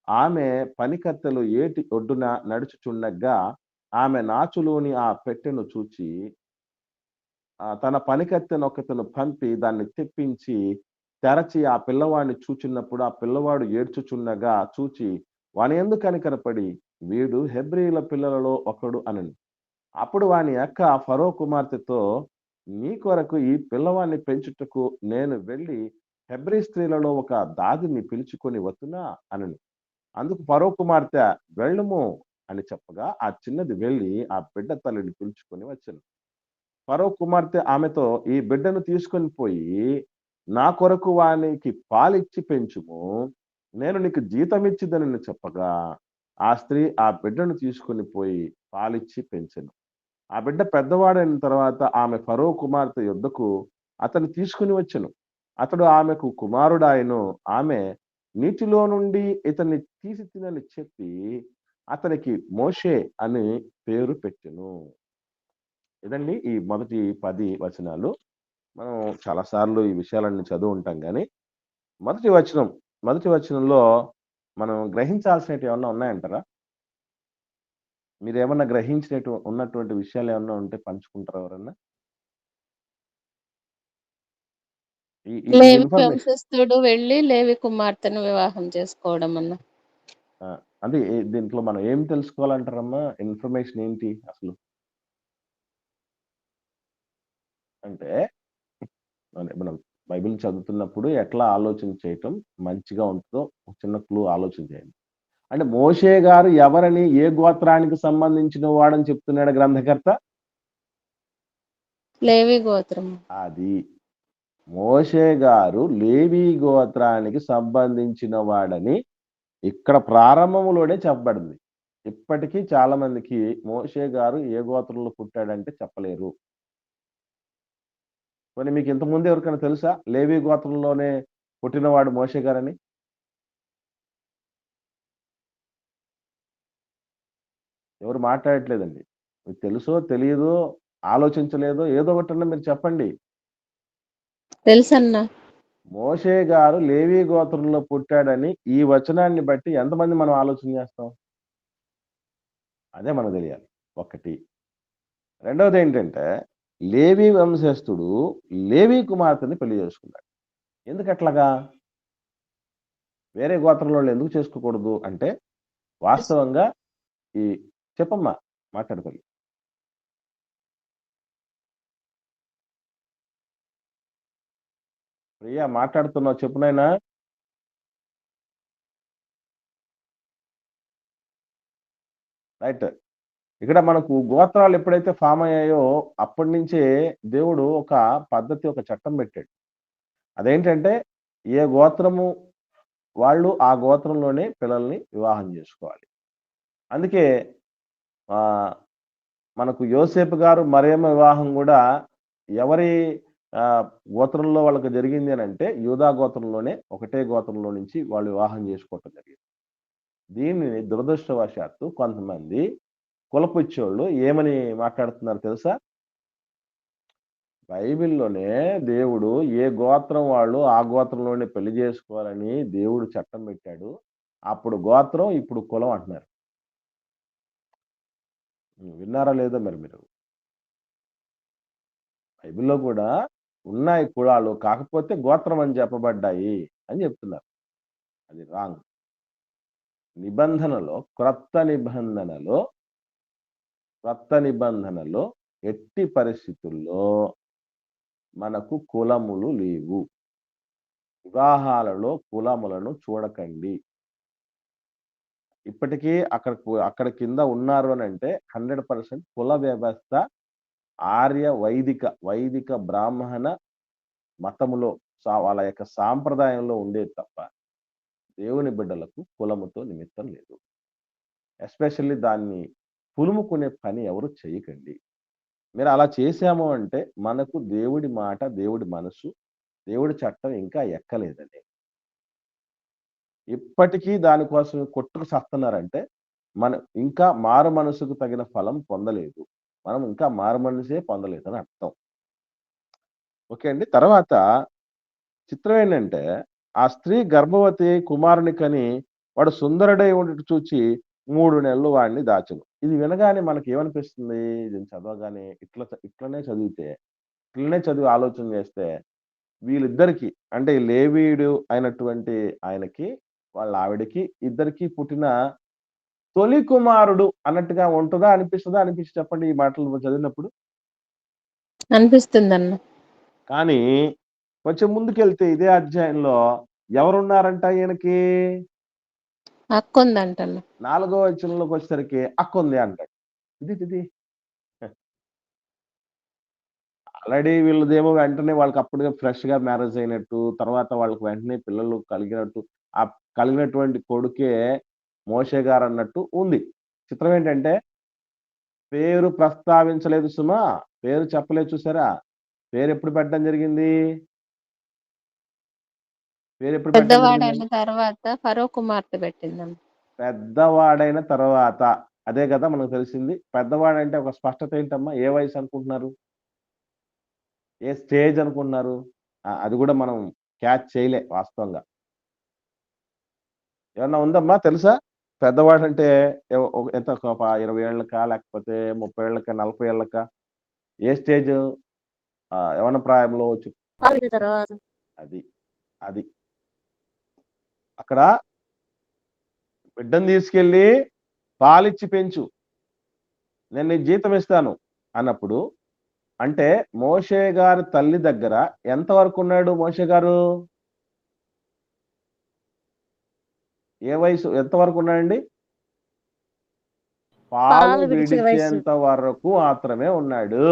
Speaker 1: ఆమె పనికత్తెలు ఏటి ఒడ్డున నడుచుచుండగా ఆమె నాచులోని ఆ పెట్టెను చూచి తన పనికత్తెనొకతను పంపి దాన్ని తెప్పించి తెరచి ఆ పిల్లవాడిని చూచున్నప్పుడు ఆ పిల్లవాడు ఏడ్చుచుండగా చూచి వాని యందు కనికరపడి వీడు హెబ్రీయుల పిల్లలలో ఒకడు అనెను. అప్పుడు వాని అక్క ఫరో కుమార్తెతో నీ కొరకు ఈ పిల్లవాడిని పెంచుటకు నేను వెళ్ళి హెబ్రీ స్త్రీలలో ఒక దాదిని పిలుచుకొని వస్తున్నా అనెను. అందుకు ఫరో కుమార్తె వెళ్ళుము అని చెప్పగా ఆ చిన్నది వెళ్ళి ఆ బిడ్డ తల్లిని పిలుచుకొని వచ్చెను. ఫరో కుమార్తె ఆమెతో ఈ బిడ్డను తీసుకొని పోయి నా కొరకు వానికి పాలిచ్చి పెంచుము, నేను నీకు జీతమిచ్చిదనని చెప్పగా ఆ స్త్రీ ఆ బిడ్డను తీసుకొని పోయి పాలిచ్చి పెంచెను. ఆ బిడ్డ పెద్దవాడైన తర్వాత ఆమె ఫరో కుమార్తె యొద్దకు అతను తీసుకుని వచ్చెను. అతడు ఆమెకు కుమారుడాయను. ఆమె నీటిలో నుండి ఇతన్ని తీసి తినని చెప్పి అతనికి మోషే అని పేరు పెట్టెను. ఇదండి ఈ మొదటి 10 వచనాలు. మనం చాలా సార్లు ఈ విషయాలన్నీ చదువు ఉంటాం కానీ మొదటి వచనంలో మనం గ్రహించాల్సినవి ఏమన్నా ఉన్నాయంటారా? మీరేమన్నా ఉన్నటువంటి విషయాలు ఏమన్నా ఉంటే పంచుకుంటారా ఎవరన్నా? ఈ ఈ
Speaker 2: లేవి
Speaker 1: ఇన్ఫర్మేషన్
Speaker 2: వంశస్థుడు వెళ్ళి లేవి కుమార్తెను వివాహం చేసుకోవడం అన్న.
Speaker 1: అంటే దీంట్లో మనం ఏం తెలుసుకోవాలంటారమ్మా? ఇన్ఫర్మేషన్ ఏంటి అసలు? అంటే మనం బైబిల్ చదువుతున్నప్పుడు ఎట్లా ఆలోచన చేయటం మంచిగా ఉంటుందో ఒక చిన్న క్లూ ఆలోచన చేయండి. అంటే మోషే గారు ఎవరని ఏ గోత్రానికి సంబంధించిన వాడని చెప్తున్నాడు గ్రంథకర్త?
Speaker 2: లేవి గోత్రం.
Speaker 1: అది మోషే గారు లేవి గోత్రానికి సంబంధించిన వాడని ఇక్కడ ప్రారంభంలోనే చెప్పబడింది. ఇప్పటికీ చాలా మందికి మోషే గారు ఏ గోత్రంలో పుట్టాడంటే చెప్పలేరు. మరి మీకు ఇంతకుముందు ఎవరికైనా తెలుసా లేవి గోత్రంలోనే పుట్టినవాడు మోషే గారని? ఎవరు మాట్లాడట్లేదండి. మీకు తెలుసో తెలియదో ఆలోచించలేదో ఏదో ఒకటన్నా మీరు చెప్పండి.
Speaker 2: తెలుసన్నా.
Speaker 1: మోషే గారు లేవి గోత్రంలో పుట్టాడని ఈ వచనాన్ని బట్టి ఎంతమంది మనం ఆలోచన చేస్తాం? అదే మనకు తెలియాలి. ఒకటి. రెండవది ఏంటంటే లేవి వంశస్థుడు లేవి కుమార్తెని పెళ్లి చేసుకున్నాడు. ఎందుకట్లాగా? వేరే గోత్రంలో ఎందుకు చేసుకోకూడదు అంటే వాస్తవంగా ఈ చెప్పమ్మా మాట్లాడుకోవాలి. ప్రియా మాట్లాడుతున్నావు చెప్పు నాయనా. రైట్. ఇక్కడ మనకు గోత్రాలు ఎప్పుడైతే ఫామ్ అయ్యాయో అప్పటి నుంచే దేవుడు ఒక పద్ధతి, ఒక చట్టం పెట్టాడు. అదేంటంటే ఏ గోత్రము వాళ్ళు ఆ గోత్రంలోనే పిల్లల్ని వివాహం చేసుకోవాలి. అందుకే ఆహ్, మనకు యోసేపు గారు మరియమ్మ వివాహం గూడా ఎవరి గోత్రంలో వాళ్ళకి జరిగింది అనంటే యూదా గోత్రంలోనే, ఒకటే గోత్రంలో నుంచి వాళ్ళు వివాహం చేసుకోవటం జరిగింది. దీనిని దురదృష్టవశాత్తు కొంతమంది కులపిచ్చోళ్ళు ఏమని మాట్లాడుతున్నారు తెలుసా? బైబిల్‌లోనే దేవుడు ఏ గోత్రం వాళ్ళు ఆ గోత్రంలోనే పెళ్లి చేసుకోవాలని దేవుడు చట్టం పెట్టాడు. అప్పుడు గోత్రం, ఇప్పుడు కులం అంటున్నారు. విన్నారా లేదో మరి మీరు? బైబిల్‌లో కూడా ఉన్నాయి కులాలు. కాకపోతే గోత్రం అని చెప్పబడ్డాయి అని చెప్తున్నారు. అది రాంగ్. నిబంధనలో క్రొత్త నిబంధనలో ఎట్టి పరిస్థితుల్లో మనకు కులములు లేవు. వివాహాలలో కులములను చూడకండి. ఇప్పటికీ అక్కడ కింద ఉన్నారు అనంటే 100% కుల వ్యవస్థ ఆర్య వైదిక బ్రాహ్మణ మతములో వాళ్ళ యొక్క సాంప్రదాయంలో ఉండేది తప్ప దేవుని బిడ్డలకు కులముతో నిమిత్తం లేదు. ఎస్పెషల్లీ దాన్ని పులుముకునే పని ఎవరు చేయకండి. మీరు అలా చేశాము అంటే మనకు దేవుడి మాట, దేవుడి మనసు, దేవుడి చట్టం ఇంకా ఎక్కలేదండి. ఇప్పటికీ దానికోసం కొట్టుకు సస్తున్నారంటే మనం ఇంకా మారు మనసుకు తగిన ఫలం పొందలేదు. మనం ఇంకా మారు మనసే పొందలేదని అర్థం. ఓకే అండి. తర్వాత చిత్రం ఏంటంటే ఆ స్త్రీ గర్భవతి కుమారుని కని వాడు సుందరుడై ఉండట చూచి 3 నెలలు వాడిని దాచెను. ఇది వినగానే మనకి ఏమనిపిస్తుంది? దీన్ని చదవగానే ఇట్లనే చదివి ఆలోచన చేస్తే వీళ్ళిద్దరికి అంటే ఈ లేవీయుడు అయినటువంటి ఆయనకి, వాళ్ళ ఆవిడకి ఇద్దరికి పుట్టిన తొలి కుమారుడు అన్నట్టుగా ఉంటదా? అనిపిస్తదా? అనిపించి చెప్పండి ఈ మాటలు చదివినప్పుడు?
Speaker 2: అనిపిస్తుందన్న.
Speaker 1: కానీ కొంచెం ముందుకెళ్తే ఇదే అధ్యాయంలో ఎవరున్నారంట ఈయనకి?
Speaker 2: అక్కుందంటన్న.
Speaker 1: 4వ వచనంలోకి వచ్చేసరికి అక్కుంది అంటాడు. ఇది ఆల్రెడీ వీళ్ళదేమో వెంటనే వాళ్ళకి అప్పుడుగా ఫ్రెష్‌గా మ్యారేజ్ అయినట్టు, తర్వాత వాళ్ళకి వెంటనే పిల్లలు కలిగినట్టు, ఆ కలిగినటువంటి కొడుకే మోషే గారన్నట్టు ఉంది. చిత్రం ఏంటంటే పేరు ప్రస్తావించలేదు సుమా. పేరు చెప్పలేదు చూసారా? పేరెప్పుడు పెట్టడం జరిగింది?
Speaker 2: పెద్దవాడైన తర్వాత ఫరో కుమార్తె పెట్టిందన్న.
Speaker 1: పెద్దవాడైన తర్వాత. అదే గదా మనకు తెలిసింది. పెద్దవాడంటే ఒక స్పష్టత ఏంటమ్మా? ఏ వయసు అనుకుంటున్నారు? ఏ స్టేజ్ అనుకుంటున్నారు? అది గూడా మనం క్యాచ్ చేయలే వాస్తవంగా. ఏమన్నా ఉందమ్మా తెలుసా? పెద్దవాడంటే ఎంత ఒక 20 ఏళ్ళకా? లేకపోతే 30 ఏళ్ళకా? 40 ఏళ్ళకా? ఏ స్టేజు? యవ్వన ప్రాయంలో
Speaker 4: తర్వాత
Speaker 1: అది. అది. అక్కడ బిడ్డను తీసుకెళ్ళి పాలిచ్చి పెంచు. నేను నీకు జీతం ఇస్తాను అన్నప్పుడు అంటే మోషే గారి తల్లి దగ్గర ఎంత వరకు ఉన్నాడు మోషే గారు? ఏ వయసు ఎంత వరకు ఉన్నాడండి? పాలు విడిచేంత వరకు మాత్రమే ఉన్నాడు.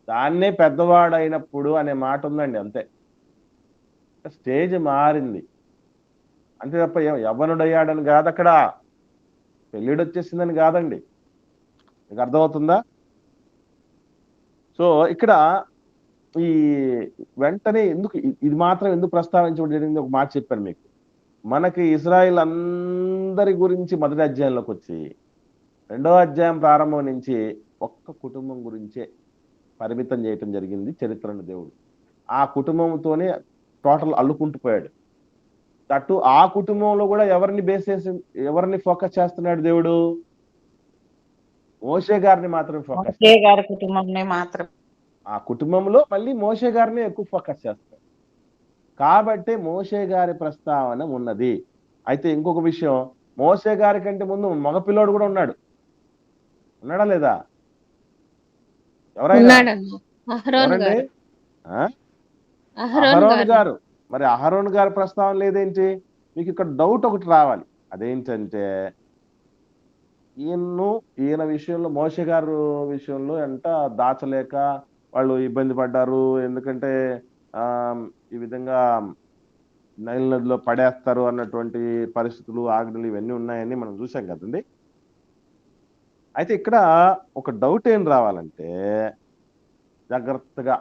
Speaker 1: దాన్నే పెద్దవాడైనప్పుడు అనే మాట ఉందండి అంతే. స్టేజ్ మారింది. అంతే తప్ప యవ్వనుడయ్యాడని కాదక్కడ. పెళ్ళిడొచ్చేసిందని కాదండి. మీకు అర్థమవుతుందా? సో ఇక్కడ ఈ వెంటనే ఇది మాత్రం ఎందుకు ప్రస్తావించడం జరిగింది? ఒక మాట చెప్పాను మీకు. మనకి ఇజ్రాయిల్ అందరి గురించి మొదటి అధ్యాయంలోకి వచ్చి 2వ అధ్యాయం ప్రారంభం నుంచి ఒక్క కుటుంబం గురించే పరిమితం చేయటం జరిగింది చరిత్రను దేవుడు. ఆ కుటుంబంతోనే టోటల్ అల్లుకుంటూ పోయాడు. అటు ఆ కుటుంబంలో కూడా ఎవరిని ఫోకస్ చేస్తున్నాడు దేవుడు? మోషే గారిని మాత్రమే ఫోకస్
Speaker 3: మోషే గారి కుటుంబంని మాత్రం.
Speaker 1: ఆ కుటుంబంలో మళ్ళీ మోషే గారిని ఎక్కువ ఫోకస్ చేస్తాడు. కాబట్టి మోషే గారి ప్రస్తావన ఉన్నది. అయితే ఇంకొక విషయం, మోషే గారి కంటే ముందు మగపిల్లోడు కూడా ఉన్నాడు. ఉన్నాడా లేదా? ఎవరైనా? ఎవరండి? అహరోను గారు. మరి అహరోను గారి ప్రస్తావన లేదేంటి? మీకు ఇక్కడ డౌట్ ఒకటి రావాలి. అదేంటంటే ఈయన విషయంలో మోషే గారు విషయంలో దాచలేక వాళ్ళు ఇబ్బంది పడ్డారు. ఎందుకంటే ఈ విధంగా నైల్ నదిలో పడేస్తారు అన్నటువంటి పరిస్థితులు, ఆజ్ఞలు ఇవన్నీ ఉన్నాయని మనం చూసాం కదండీ. అయితే ఇక్కడ ఒక డౌట్ ఏం రావాలంటే, జాగ్రత్తగా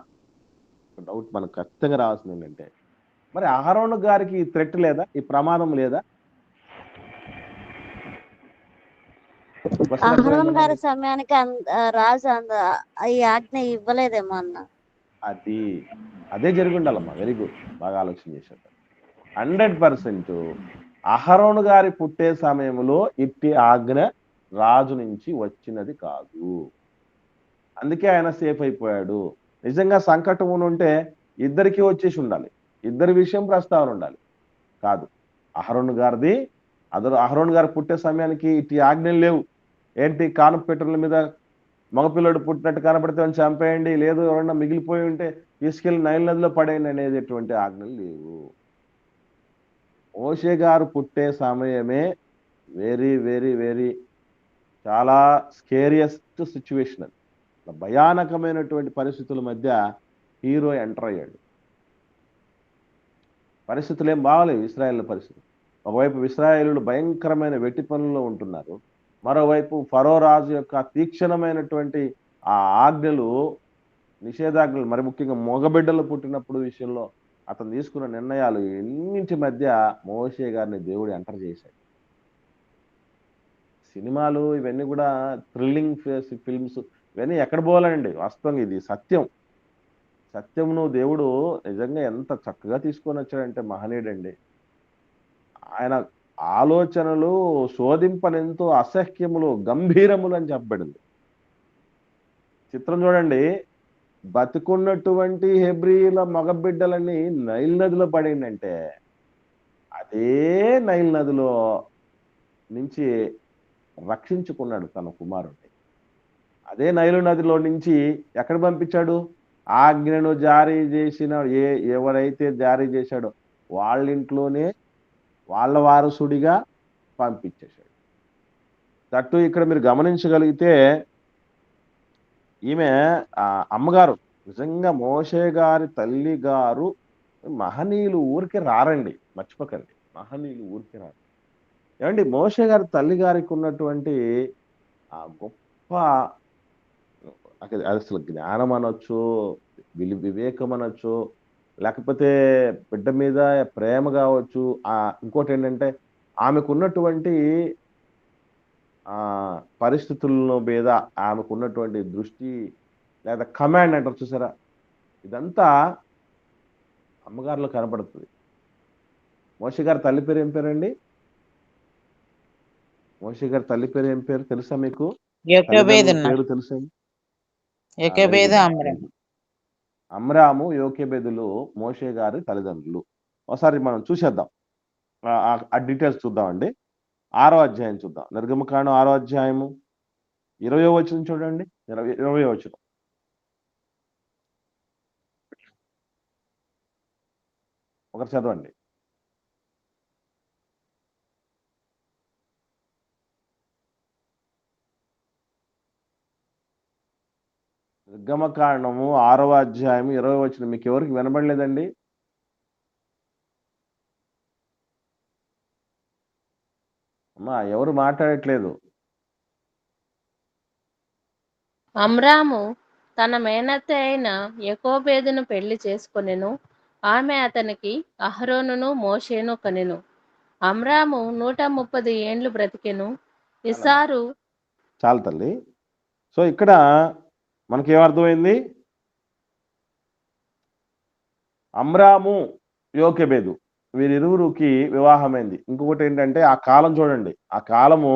Speaker 1: డౌట్ మనకు ఖచ్చితంగా రావాల్సింది ఏంటంటే, మరి అహరోను గారికి ఈ థ్రెట్ లేదా? ఈ ప్రమాదం లేదా? క్వశ్చన్
Speaker 4: అహరోన్
Speaker 1: అర్థమైందా
Speaker 4: గారి
Speaker 1: మీకు?
Speaker 4: సమయానికి రాజు ఈ ఆజ్ఞ ఇవ్వలేదేమో అన్న.
Speaker 1: అదే జరిగి ఉండాలమ్మా. వెరీ గుడ్, బాగా ఆలోచన చేశారు. 100% అహరోను గారి పుట్టే సమయంలో ఇట్టి ఆజ్ఞ రాజు నుంచి వచ్చినది కాదు. అందుకే ఆయన సేఫ్ అయిపోయాడు. నిజంగా సంకటం ఉంటే ఇద్దరికి వచ్చేసి ఉండాలి, ఇద్దరి విషయం ప్రస్తావన ఉండాలి. కాదు, అహరోను గారిది అహరోను గారు పుట్టే సమయానికి ఇట్టి ఆజ్ఞలు లేవు. ఏంటి, కానుపెట్టెల మీద మగపిల్లడు పుట్టినట్టు కనపడితే చంపేయండి, లేదు ఎవరన్నా మిగిలిపోయి ఉంటే తీసుకెళ్లి నైల్ నదిలో పడేయండి అనేది ఎటువంటి ఆజ్ఞలు లేవు. మోషే గారు పుట్టే సమయమే వెరీ వెరీ వెరీ చాలా స్కేరియస్ట్ సిచ్యువేషన్. అది భయానకమైనటువంటి పరిస్థితుల మధ్య హీరో ఎంటర్ అయ్యాడు. పరిస్థితులు ఏం బాగలేవు ఇశ్రాయేల్ పరిస్థితులు. ఒకవైపు ఇశ్రాయేలులు భయంకరమైన వెట్టి పనుల్లో ఉంటున్నారు, మరోవైపు ఫరో రాజు యొక్క తీక్షణమైనటువంటి ఆ ఆజ్ఞలు, నిషేధాజ్ఞలు, మరి ముఖ్యంగా మగబిడ్డలు పుట్టినప్పుడు విషయంలో అతను తీసుకున్న నిర్ణయాలు, ఎన్నింటి మధ్య మోషే గారిని దేవుడు ఎంటర్ చేశాడు. సినిమాలు ఇవన్నీ కూడా థ్రిల్లింగ్ ఫిల్మ్స్ ఇవన్నీ ఎక్కడ పోవాలండి? వాస్తవంగా ఇది సత్యం. సత్యమును దేవుడు నిజంగా ఎంత చక్కగా తీసుకొని వచ్చాడంటే మహనీయుడండి. ఆయన ఆలోచనలు శోధింపనెంతో అసహ్యములు గంభీరములు అని చెప్పబడింది. చిత్రం చూడండి, బతికున్నటువంటి హెబ్రీల మగబిడ్డలని నైల్ నదిలో పడిందంటే, అదే నైల్ నదిలో నుంచి రక్షించుకున్నాడు తన కుమారుడిని. అదే నైలు నదిలో నుంచి ఎక్కడ పంపించాడు? ఆజ్ఞను జారీ చేసిన ఎవరైతే జారీ చేశాడో వాళ్ళ ఇంట్లోనే వాళ్ళ వారసుడిగా పంపించేశాడు. తట్టు ఇక్కడ మీరు గమనించగలిగితే, ఈమె అమ్మగారు నిజంగా మోషే గారి తల్లి గారు మహనీయులు ఊరికి రారండి, మర్చిపోకండి. మహనీయులు ఊరికి రారు. ఏమండి, మోషే గారి తల్లి గారికి ఉన్నటువంటి ఆ గొప్ప, అసలు జ్ఞానం అనొచ్చు, వివేకం అనొచ్చు, లేకపోతే బిడ్డ మీద ప్రేమ కావచ్చు, ఇంకోటి ఏంటంటే ఆమెకున్నటువంటి పరిస్థితుల్లో మీద ఆమెకున్నటువంటి దృష్టి లేదా కమాండ్ అంటారు చూసారా, ఇదంతా అమ్మగారిలో కనపడుతుంది. మోషే గారి తల్లి పేరు ఏం పేరండి? మోషే గారి తల్లి పేరు ఏం పేరు తెలుసా మీకు? పేరు తెలుసా? అమ్రాము, యోకెబెదులు మోషే గారి తల్లిదండ్రులు. ఒకసారి మనం చూసేద్దాం, ఆ డీటెయిల్స్ చూద్దామండి. 6వ అధ్యాయం చూద్దాం. నిర్గమకాండం 6వ అధ్యాయము 20వ వచనం చూడండి. 20వ వచనం. ఒకటి చదవండి. నిర్గమకాండము 6వ అధ్యాయం 20వ వచనం మీకు ఎవరికి వినబడలేదండి? అమ్మా, ఎవరు మాట్లాడట్లేదు.
Speaker 2: అమ్రాము తన మేనత్త అయిన యకోబేదును పెళ్లి చేసుకొనెను. ఆమె అతనికి అహరోనును మోషేను కనెను. అమ్రాము 130 ఏండ్లు బ్రతికెను. ఇస్సారు
Speaker 1: చాలు తల్లి. సో ఇక్కడ మనకేమర్థమైంది? అమ్రాము, యోకెబెదు వీరిరువురికి వివాహమైంది. ఇంకొకటి ఏంటంటే ఆ కాలం చూడండి, ఆ కాలము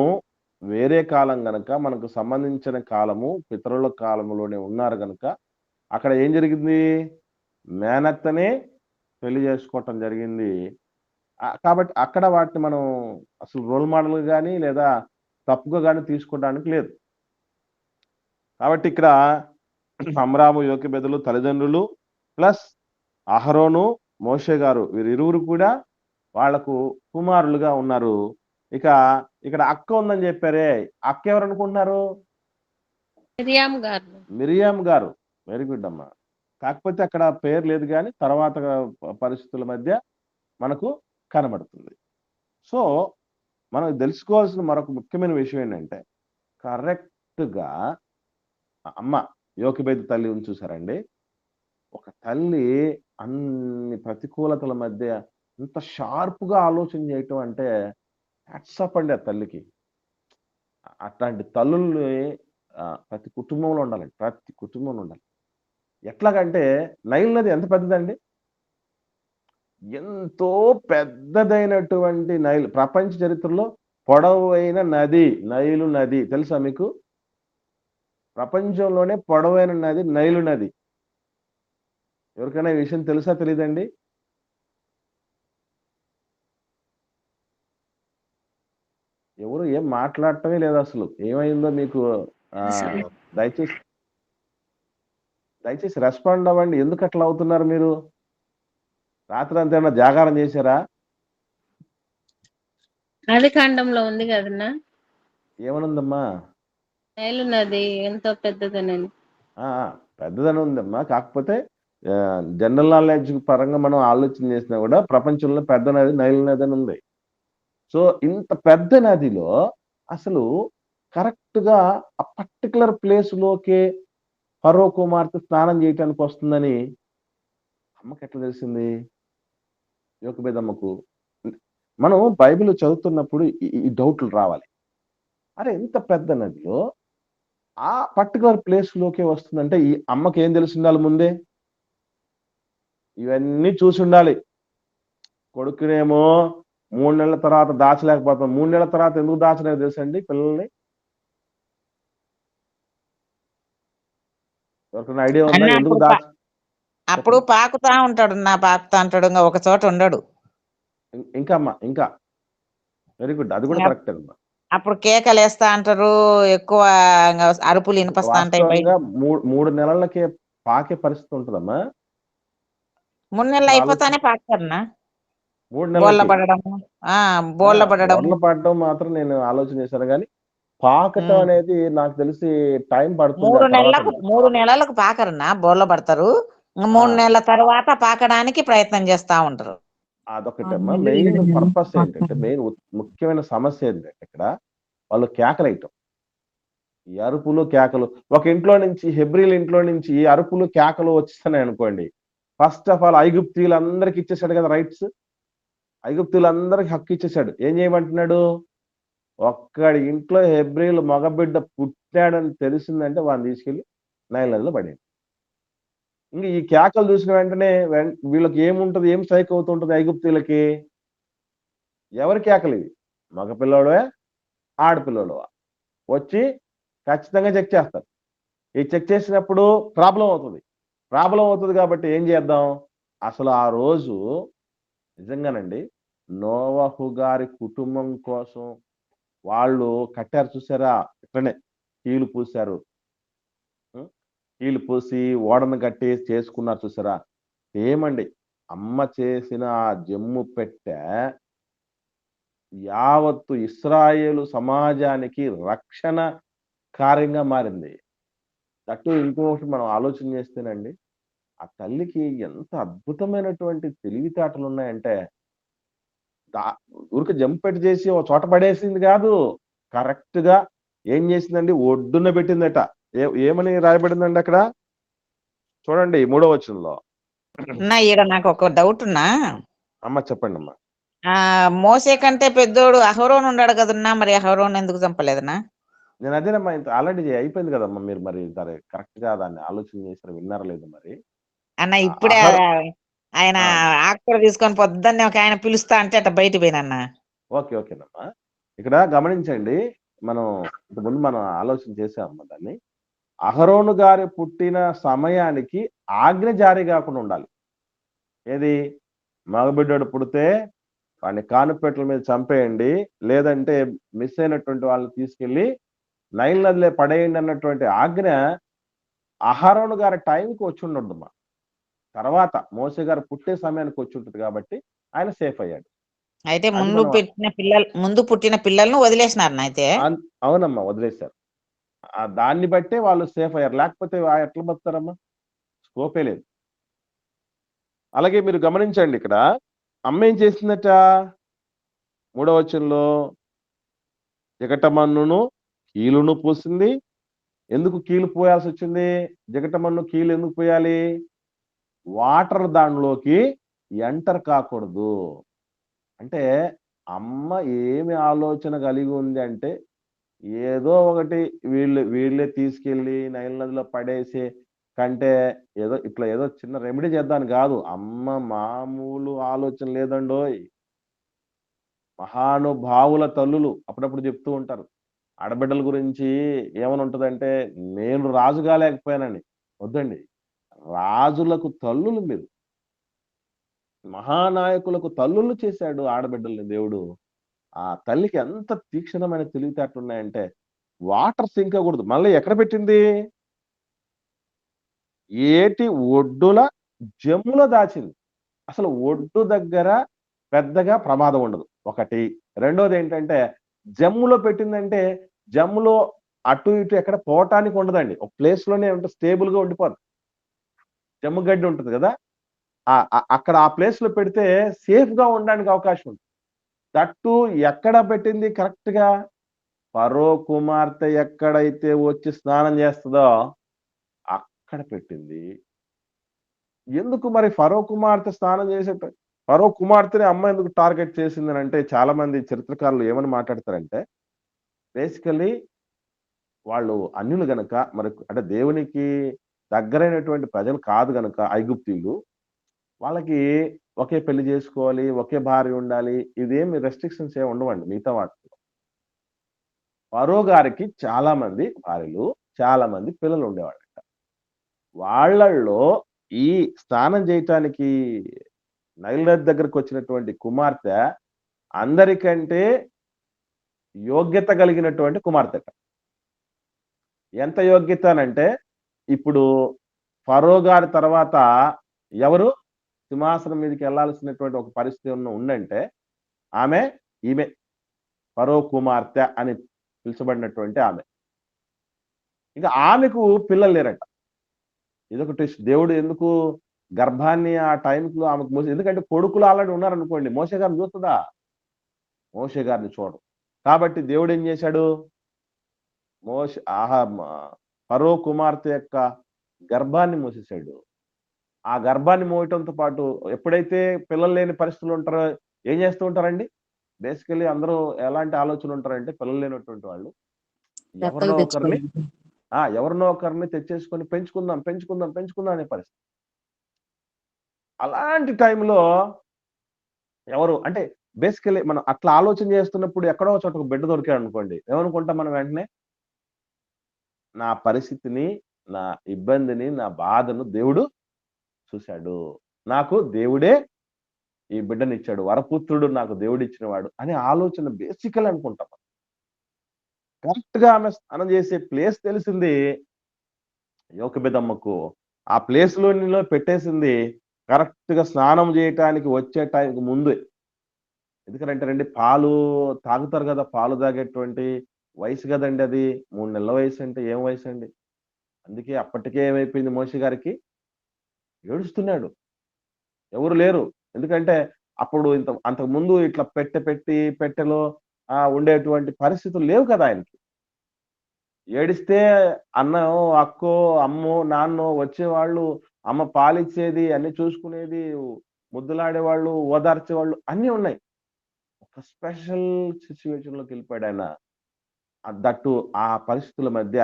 Speaker 1: వేరే కాలం గనక, మనకు సంబంధించిన కాలము పితరుల కాలంలోనే ఉన్నారు గనక అక్కడ ఏం జరిగింది? మేనత్తనే పెళ్లి చేసుకోవటం జరిగింది. కాబట్టి అక్కడ వాటిని మనం అసలు రోల్ మోడల్ కానీ లేదా తప్పుగా కానీ తీసుకోవడానికి లేదు. కాబట్టి ఇక్కడ అమ్రాము, యోకెబెదులు తల్లిదండ్రులు ప్లస్ అహరోను, మోషే గారు వీరిరువురు కూడా వాళ్లకు కుమారులుగా ఉన్నారు. ఇక ఇక్కడ అక్క ఉందని చెప్పారే, అక్క ఎవరు అనుకుంటున్నారు?
Speaker 2: మిరియాం గారు.
Speaker 1: మిరియాం గారు. వెరీ గుడ్ అమ్మా. కాకపోతే అక్కడ పేరు లేదు కానీ తర్వాత పరిస్థితుల మధ్య మనకు కనబడుతుంది. సో మనం తెలుసుకోవాల్సిన మరొక ముఖ్యమైన విషయం ఏంటంటే, కరెక్ట్గా అమ్మ యోకెబెదు తల్లి ఉంది చూసారండి, ఒక తల్లి అన్ని ప్రతికూలతల మధ్య ఇంత షార్ప్గా ఆలోచన చేయటం అంటే హ్యాట్స్ ఆఫ్ అండి ఆ తల్లికి. అట్లాంటి తల్లుల్ని ప్రతి కుటుంబంలో ఉండాలండి, ప్రతి కుటుంబంలో ఉండాలి. ఎట్లాగంటే నైల్ నది ఎంత పెద్దదండి? ఎంతో పెద్దదైనటువంటి నైల్, ప్రపంచ చరిత్రలో పొడవైన నది నైలు నది. తెలుసా మీకు? ప్రపంచంలోనే పొడవైన నది నైలు నది. ఎవరికైనా ఈ విషయం తెలుసా తెలియదండి? ఎవరు ఏం మాట్లాడటమే లేదు అసలు. ఏమైందో మీకు? దయచేసి దయచేసి రెస్పాండ్ అవ్వండి. ఎందుకు అట్లా అవుతున్నారు మీరు? రాత్రి అంతా ఏమన్నా జాగారం చేశారా?
Speaker 2: ఆదికాండంలో ఉంది కదన్నా,
Speaker 1: ఏమనుందమ్మా?
Speaker 2: నైలు నది ఎంతో పెద్దదనని.
Speaker 1: పెద్దదని ఉందమ్మా. కాకపోతే జనరల్ నాలెడ్జ్ పరంగా మనం ఆలోచన చేసినా కూడా ప్రపంచంలో పెద్ద నది నైల్ నది అని ఉంది. సో ఇంత పెద్ద నదిలో అసలు కరెక్ట్గా ఆ పర్టికులర్ ప్లేస్లోకే ఫరో కుమార్తె స్నానం చేయటానికి వస్తుందని అమ్మకి ఎట్లా తెలిసింది? యోకెబెదమ్మకు. మనం బైబిల్ చదువుతున్నప్పుడు ఈ డౌట్లు రావాలి. అరే ఇంత పెద్ద నదిలో ఆ పర్టికులర్ ప్లేస్లోకే వస్తుందంటే ఈ అమ్మకి ఏం తెలిసి ఉండాలి ముందే? ఇవన్నీ చూసి ఉండాలి. కొడుకునేమో 3 నెలల తర్వాత దాచలేకపోతాం. 3 నెలల తర్వాత ఎందుకు దాచలేదు తెలుసండి పిల్లల్ని? ఎవరికైనా ఐడియా ఉందా
Speaker 3: అన్న
Speaker 1: ఎందుకు దాచ?
Speaker 3: అప్పుడు పాకుతా ఉంటాడు, పాకుతా ఉంటాడు, ఇంకా ఒక చోట ఉండడు.
Speaker 1: ఇంకా అమ్మా ఇంకా వెరీ గుడ్, అది కూడా కరెక్ట్ అమ్మా.
Speaker 3: అప్పుడు కేకలు వేస్తా అంటారు, ఎక్కువ అరుపులు వినిపిస్తా ఉంటాయి బయట.
Speaker 1: 3 నెలలకే పాకే పరిస్థితి ఉంటుందమ్మా.
Speaker 3: 3 నెలలు అయిపోతానే పాకుతారన్నా.
Speaker 1: 3
Speaker 3: బోళ్ళ
Speaker 1: నెలలకి
Speaker 3: పడడం, బోళ్ళ పడడం.
Speaker 1: బోర్ల పడడం మాత్రం నేను ఆలోచన చేశాను కానీ పాకటం అనేది నాకు తెలిసి టైం పడుతుంది.
Speaker 3: 3 నెలలకు పాకరన్నా, బోళ్ళ పడతారు. 3 నెలల తర్వాత పాకడానికి ప్రయత్నం చేస్తా ఉంటారు.
Speaker 1: అదొకటమ్మా. మెయిన్ పర్పస్ ఏంటంటే, మెయిన్ ముఖ్యమైన సమస్య ఏంటంటే ఇక్కడ వాళ్ళు కేకలేయటం, ఈ అరుపులు కేకలు. ఒక ఇంట్లో నుంచి, హెబ్రీల ఇంట్లో నుంచి అరుపులు కేకలు వచ్చేస్తున్నాయి అనుకోండి, ఫస్ట్ ఆఫ్ ఆల్ ఐగుప్తీయులందరికి ఇచ్చేసాడు కదా రైట్స్. ఐగుప్తీయులందరికి హక్కు ఇచ్చేసాడు. ఏం చేయమంటున్నాడు? ఒక్కడి ఇంట్లో హెబ్రీలు మగబిడ్డ పుట్టాడని తెలిసిందంటే వాడిని తీసుకెళ్లి నైల్ నదిలో పడేయండి. ఇంకా ఈ కేకలు చూసిన వెంటనే వీళ్ళకి ఏముంటది, ఏం స్ట్రైక్ అవుతుంటది ఐగుప్తీయులకి? ఎవరి కేకలు ఇవి? మగపిల్లోడే ఆడపిల్లోడువా? వచ్చి ఖచ్చితంగా చెక్ చేస్తారు. ఈ చెక్ చేసినప్పుడు ప్రాబ్లం అవుతుంది కాబట్టి ఏం చేద్దాం? అసలు ఆ రోజు నిజంగానండి నోవహు గారి కుటుంబం కోసం వాళ్ళు కట్టారు చూసారా, ఇట్లనే కీలు పూసారు, కీలు పూసి ఓడను కట్టి చేసుకున్నారు చూసారా. ఏమండి అమ్మ చేసిన ఆ జమ్ము పెట్టె యావత్తు ఇస్రాయేలు సమాజానికి రక్షణ కార్యంగా మారింది. అటు ఇంకొకటి మనం ఆలోచన చేస్తేనండి, ఆ తల్లికి ఎంత అద్భుతమైనటువంటి తెలివితేటలు ఉన్నాయంటే, ఊరికి జంప్ పెట్టి చేసి ఒక చోట పడేసింది కాదు, కరెక్ట్ గా ఏం చేసిందండి? ఒడ్డున పెట్టిందట. ఏమని రాయబడిందండి అక్కడ? చూడండి 3వ వచనంలో.
Speaker 3: ఈడ నాకు ఒక డౌట్ ఉన్నా.
Speaker 1: అమ్మ చెప్పండి అమ్మా.
Speaker 3: మోసే కంటే పెద్దోడు అహరోన్ ఉన్నాడు కదన్నా, మరి అహరోన్ ఎందుకు చంపలేదన్నా?
Speaker 1: నేను అదేనమ్మా, ఇంత ఆల్రెడీ అయిపోయింది కదమ్మా. మీరు మరి కరెక్ట్ గా దాన్ని ఆలోచన చేశారు, విన్నారా లేదు మరి?
Speaker 3: అన్న ఇప్పుడే ఆయన ఆకుకూర తీసుకొని పొద్దున్నే ఒక ఆయన పిలుస్తా అంటే అట్లా బయట పోయినన్నా.
Speaker 1: ఓకేనమ్మా. ఇక్కడ గమనించండి, మనం ఇంతకుముందు మనం ఆలోచన చేసామమ్మా దాన్ని. అహరోను గారి పుట్టిన సమయానికి ఆజ్ఞ జారీ కాకుండా ఉండాలి. ఏది? మగబిడ్డడు పుడితే వాడిని కానుపెట్టల మీద చంపేయండి, లేదంటే మిస్ అయినటువంటి వాళ్ళని తీసుకెళ్లి నైల్ నదిలో పడేయండి అన్నటువంటి ఆజ్ఞ అహరోను గారి టైంకి వచ్చి ఉండొద్దమ్మా. తర్వాత మోసే గారు పుట్టే సమయానికి వచ్చి ఉంటుంది కాబట్టి ఆయన సేఫ్ అయ్యాడు.
Speaker 3: అయితే
Speaker 1: అది మనం
Speaker 3: ముందు పుట్టిన పిల్లలను వదిలేసినారు అయితే.
Speaker 1: అవునమ్మా, వదిలేశారు. దాన్ని బట్టే వాళ్ళు సేఫ్ అయ్యారు. లేకపోతే ఎట్లా బతుకుతారమ్మా? స్కోపే లేదు. అలాగే మీరు గమనించండి, ఇక్కడ అమ్మ ఏం చేసిందట? 3వ వచనంలో జిగటమన్నును కీలును పూసింది. ఎందుకు కీలు పోయాల్సి వచ్చింది? జిగటమన్ను కీలు ఎందుకు పోయాలి? వాటర్ దానిలోకి ఎంటర్ కాకూడదు. అంటే అమ్మ ఏమి ఆలోచన కలిగి ఉంది అంటే, ఏదో ఒకటి వీళ్ళే తీసుకెళ్ళి నైల్ నదిలో పడేసే కంటే ఏదో చిన్న రెమెడీ చేద్దామని కాదు. అమ్మ మామూలు ఆలోచన లేదండోయ్. మహానుభావుల తల్లులు అప్పుడప్పుడు చెప్తూ ఉంటారు. ఆడబిడ్డల గురించి ఏమని ఉంటదంటే, నేను రాజు కాలేకపోయానని. వద్దండి. రాజులకు తల్లులు మీరు. మహానాయకులకు తల్లులు చేశాడు ఆడబిడ్డల్ని దేవుడు. ఆ తల్లికి ఎంత తీక్షణమైన తెలివితేటలున్నాయంటే, వాటర్ సింక్ అవ్వకూడదు. మళ్ళీ ఎక్కడ పెట్టింది? ఏటి ఒడ్డుల జమ్ములో దాచింది. అసలు ఒడ్డు దగ్గర పెద్దగా ప్రమాదం ఉండదు ఒకటి. రెండోదేంటంటే, జమ్ములో పెట్టిందంటే, జమ్ములో అటు ఇటు ఎక్కడ పోవటానికి ఉండదండి. ఒక ప్లేస్‌లోనే స్టేబుల్‌గా ఉండిపోద్ది. జమ్ము గడ్డి ఉంటది గదా! అక్కడ ఆ ప్లేస్‌లో పెడితే సేఫ్‌గా ఉండడానికి అవకాశం ఉంది. దట్టు ఎక్కడ పెట్టింది కరెక్ట్‌గా? ఫరో కుమార్తె ఎక్కడైతే వచ్చి స్నానం చేస్తదో అక్కడ పెట్టింది. ఎందుకు మరి ఫరో కుమార్తె స్నానం ఫరో కుమార్తెని అమ్మ ఎందుకు టార్గెట్ చేసిందనంటే, చాలా మంది చరిత్రకారులు ఏమని మాట్లాడతారంటే, బేసికల్లీ వాళ్ళు అన్యులు గనక, మరి అంటే దేవునికి దగ్గరైనటువంటి ప్రజలు కాదు గనక ఐగుప్తీయులు. వాళ్ళకి ఒకే పెళ్లి చేసుకోవాలి, ఒకే భార్య ఉండాలి. ఇదేమి రెస్ట్రిక్షన్స్ ఏమి ఉండవండి మిగతా వాటిలో. ఫరో గారికి చాలా మంది భార్యలు, చాలా మంది పిల్లలు ఉండేవాళ్ళట. వాళ్ళల్లో ఈ స్నానం చేయటానికి నైల్ నది దగ్గరకు వచ్చినటువంటి కుమార్తె అందరికంటే యోగ్యత కలిగినటువంటి కుమార్తెట. ఎంత యోగ్యత అనంటే, ఇప్పుడు ఫరో గారి తర్వాత ఎవరు సింహాసనం మీదకి వెళ్ళాల్సినటువంటి ఒక పరిస్థితి ఉందంటే ఈమె ఫరో కుమార్తె అని పిలుచబడినటువంటి ఆమె. ఇంకా ఆమెకు పిల్లలు లేరట. ఇదొక ట్విస్ట్. దేవుడు ఎందుకు గర్భాన్ని ఆ టైంలో ఆమెకు ఎందుకంటే కొడుకులు ఆల్రెడీ ఉన్నారనుకోండి, మోషే గారిని చూస్తుందా? మోషే గారిని చూడరు. కాబట్టి దేవుడు ఏం చేశాడు? ఫరో కుమార్తె యొక్క గర్భాన్ని మూసేశాడు. ఆ గర్భాన్ని మోయటంతో పాటు ఎప్పుడైతే పిల్లలు లేని పరిస్థితులు ఉంటారో ఏం చేస్తూ ఉంటారండి? బేసికల్లీ అందరూ ఎలాంటి ఆలోచనలు ఉంటారంటే, పిల్లలు లేనటువంటి వాళ్ళు ఎవరినో ఒకరిని తెచ్చేసుకొని పెంచుకుందాం అనే పరిస్థితి. అలాంటి టైంలో ఎవరు అంటే బేసికల్లీ మనం అట్లా ఆలోచన చేస్తున్నప్పుడు ఎక్కడో చోట ఒక బిడ్డ దొరికాడు అనుకోండి, ఏమనుకుంటాం మనం వెంటనే? నా పరిస్థితిని, నా ఇబ్బందిని, నా బాధను దేవుడు చూశాడు. నాకు దేవుడే ఈ బిడ్డనిచ్చాడు. వరపుత్రుడు నాకు దేవుడిచ్చిన వాడు అనే ఆలోచన బేసికల్ అనుకుంటాం. కరెక్ట్‌గా ఆమె స్నానం చేసే ప్లేస్ తెలిసింది యోకెబెదమ్మకు. ఆ ప్లేస్‌లోనిలో పెట్టేసింది కరెక్ట్‌గా స్నానం చేయటానికి వచ్చే టైంకి ముందే. ఎందుకంటేనండి, పాలు తాగుతారు గదా! పాలు తాగేటువంటి వయసు గదండీ అది. 3 నెలల వయసంటే ఏం వయసండి? అందుకే అప్పటికే ఏమైపోయింది మోషే గారికి? ఏడుస్తున్నాడు. ఎవరు లేరు. ఎందుకంటే అప్పుడు అంతకుముందు ఇట్లా పెట్టెలో ఉండేటువంటి పరిస్థితులు లేవు కదా ఆయనకి. ఏడిస్తే అన్నో, అక్కో, అమ్మో, నాన్నో వచ్చేవాళ్ళు, అమ్మ పాలిచ్చేది, అన్నీ చూసుకునేది, ముద్దులాడేవాళ్ళు, ఓదార్చేవాళ్ళు అన్నీ ఉన్నాయి. ఒక స్పెషల్ సిట్యుయేషన్‌లోకెళ్ళిపోయాడు ఆయన. దట్టు ఆ పరిస్థితుల మధ్య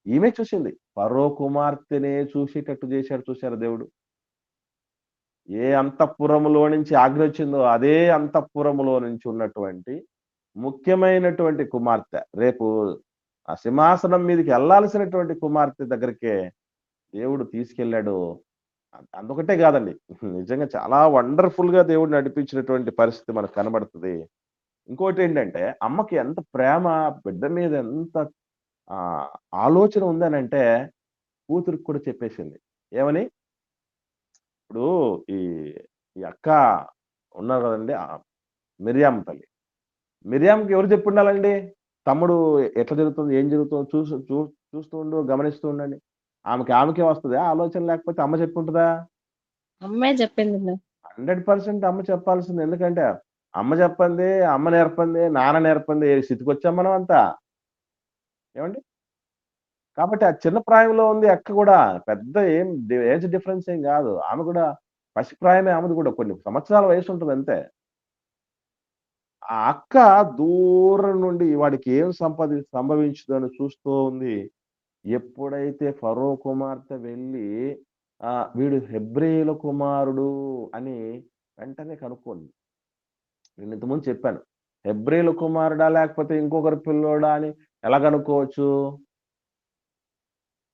Speaker 1: ఈమె చూసింది. ఫరో కుమార్తెనే చూసేటట్టు చేశాడు చూసారా దేవుడు. ఏ అంతఃపురములో నుంచి ఆజ్ఞ వచ్చిందో అదే అంతఃపురములో నుంచి ఉన్నటువంటి ముఖ్యమైనటువంటి కుమార్తె, రేపు ఆ సింహాసనం మీదకి వెళ్ళాల్సినటువంటి కుమార్తె దగ్గరికే దేవుడు తీసుకెళ్ళాడు. అదొకటే కాదండి, నిజంగా చాలా వండర్‌ఫుల్ గా దేవుడు నడిపించినటువంటి పరిస్థితి మనకు కనబడుతది. ఇంకోటేంటంటే, అమ్మకి ఎంత ప్రేమ, బిడ్డ మీద ఎంత ఆహ్, ఆలోచన ఉందనంటే, కూతురికి కూడా చెప్పేసింది. ఏమని? ఇప్పుడు ఈ ఈ అక్క ఉన్నారు కదండీ! మిరియాం తల్లి. మిరియాంకి ఎవరు చెప్పి ఉండాలండి? తమ్ముడు ఎట్లా జరుగుతుంది, ఏం జరుగుతుందో చూస్తూ ఉండు, గమనిస్తూ ఉండండి. ఆమెకే వస్తదా ఆలోచన, లేకపోతే అమ్మ చెప్పి ఉంటదా?
Speaker 2: అమ్మే చెప్పింది.
Speaker 1: 100% అమ్మ చెప్పాల్సింది. ఎందుకంటే అమ్మ చెప్పందే, అమ్మ నేర్పందే, నాన్న నేర్పందే ఏ స్థితికొచ్చాం మనం అంతా. ఏమండి? కాబట్టి ఆ చిన్న ప్రాయంలో ఉంది అక్క కూడా. పెద్ద ఏజ్ డిఫరెన్స్ ఏం గాదు. ఆమె కూడా పసిప్రాయమే ఆమెది కూడా. కొన్ని సంవత్సరాల వయసు ఉంటది అంతే. ఆ అక్క దూరం నుండి వాడికి ఏం సంభవించుదని చూస్తూ ఉంది. ఎప్పుడైతే ఫరో కుమార్తె వెళ్ళి వీడు హెబ్రీయుల కుమారుడు అని వెంటనే కనుక్కుంది. నేను ఇంతకుముందు చెప్పాను. హెబ్రీయుల కుమారుడా లేకపోతే ఇంకొకరి పిల్లోడా అని ఎలా కనుక్కోవచ్చు?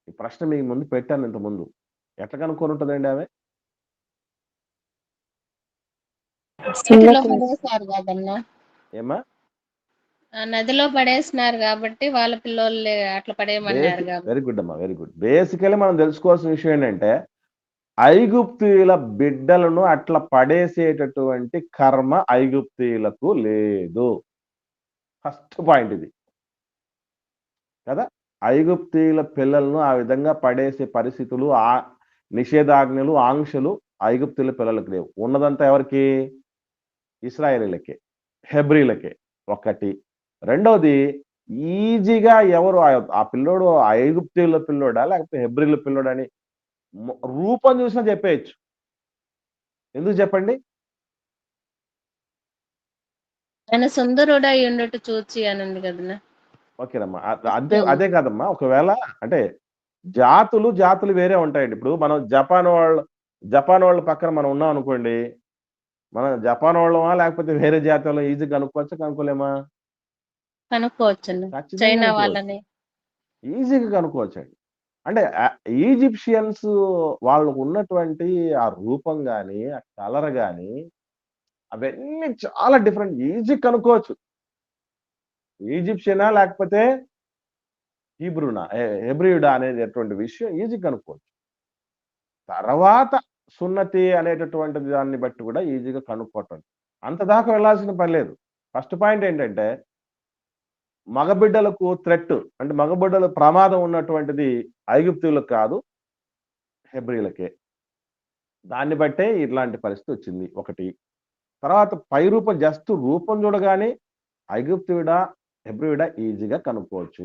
Speaker 1: ఈ ప్రశ్న మీ ముందు పెట్టాను ఇంతకుముందు. ఎట్లా కనుక్కొని ఉంటదండి ఆమె?
Speaker 2: నదిలో పడేశారు కదన్నా.
Speaker 1: ఏమ్మా?
Speaker 2: నదిలో పడేసినారు కాబట్టి వాళ్ళ పిల్లోళ్ళే అట్లా పడేయమన్నారు కాబట్టి.
Speaker 1: వెరీ గుడ్ అమ్మా, వెరీ గుడ్. బేసికల్లీ మనం తెలుసుకోవాల్సిన విషయం ఏంటంటే, ఐగుప్తీయుల బిడ్డలను అట్లా పడేసేటటువంటి కర్మ ఐగుప్తీయులకు లేదు. ఫస్ట్ పాయింట్ ఇది. కదా! ఐగుప్తీయుల పిల్లలను ఆ విధంగా పడేసే పరిస్థితులు, నిషేధాజ్ఞలు, ఆంక్షలు ఐగుప్తీయుల పిల్లలకు లేవు. ఉన్నదంతా ఎవరికి? ఇశ్రాయేలీయులకే, హెబ్రీయులకే. ఒకటి. రెండోది, ఈజీగా ఎవరు ఆ పిల్లోడు ఐగుప్తీయుల పిల్లోడా లేకపోతే హెబ్రీయుల పిల్లోడా అని రూపం చూసినా చెప్పేయచ్చు. ఎందుకు చెప్పండి?
Speaker 2: ఆయన సుందరుడై ఉండుట చూచి అని ఉంది కదన్నా.
Speaker 1: ఓకేనమ్మా. అదే కాదమ్మా. ఒకవేళ అంటే జాతులు వేరే ఉంటాయండి. ఇప్పుడు మనం జపాన్ వాళ్ళ పక్కన మనం ఉన్నాం అనుకోండి. మనం జపాన్ వాళ్ళమా లేకపోతే వేరే జాతి వాళ్ళం ఈజీగా కనుక్కోవచ్చా, కనుక్కోలేమా?
Speaker 2: కనుక్కోవచ్చండి.
Speaker 1: ఖచ్చితంగా
Speaker 2: చైనా
Speaker 1: కనుక్కోవచ్చు.
Speaker 2: వాళ్ళని
Speaker 1: ఈజీగా కనుక్కోవచ్చండి. అంటే ఈజిప్షియన్స్ వాళ్ళకు ఉన్నటువంటి ఆ రూపం గాని, ఆ కలర్ గాని అవన్నీ చాలా డిఫరెంట్. ఈజీగా కనుక్కోవచ్చు. ఈజిప్షియనా లేకపోతే హెబ్రీయుడా అనేటటువంటి విషయం ఈజీగా కనుక్కోవచ్చు. తర్వాత సున్నతి అనేటటువంటిది దాన్ని బట్టి కూడా ఈజీగా కనుక్కోవటం. అంత దాకా వెళ్ళాల్సిన పని లేదు. ఫస్ట్ పాయింట్ ఏంటంటే, మగబిడ్డలకు థ్రెట్ అంటే మగబిడ్డల ప్రమాదం ఉన్నటువంటిది ఐగుప్తీయులకు కాదు, హెబ్రీయులకే. దాన్ని బట్టే ఇట్లాంటి పరిస్థితి వచ్చింది ఒకటి. తర్వాత పై రూపం జస్ట్ రూపం చూడగానే ఐగుప్తీయుడా, హెబ్రీయుడా ఈజీగా కనుక్కోవచ్చు.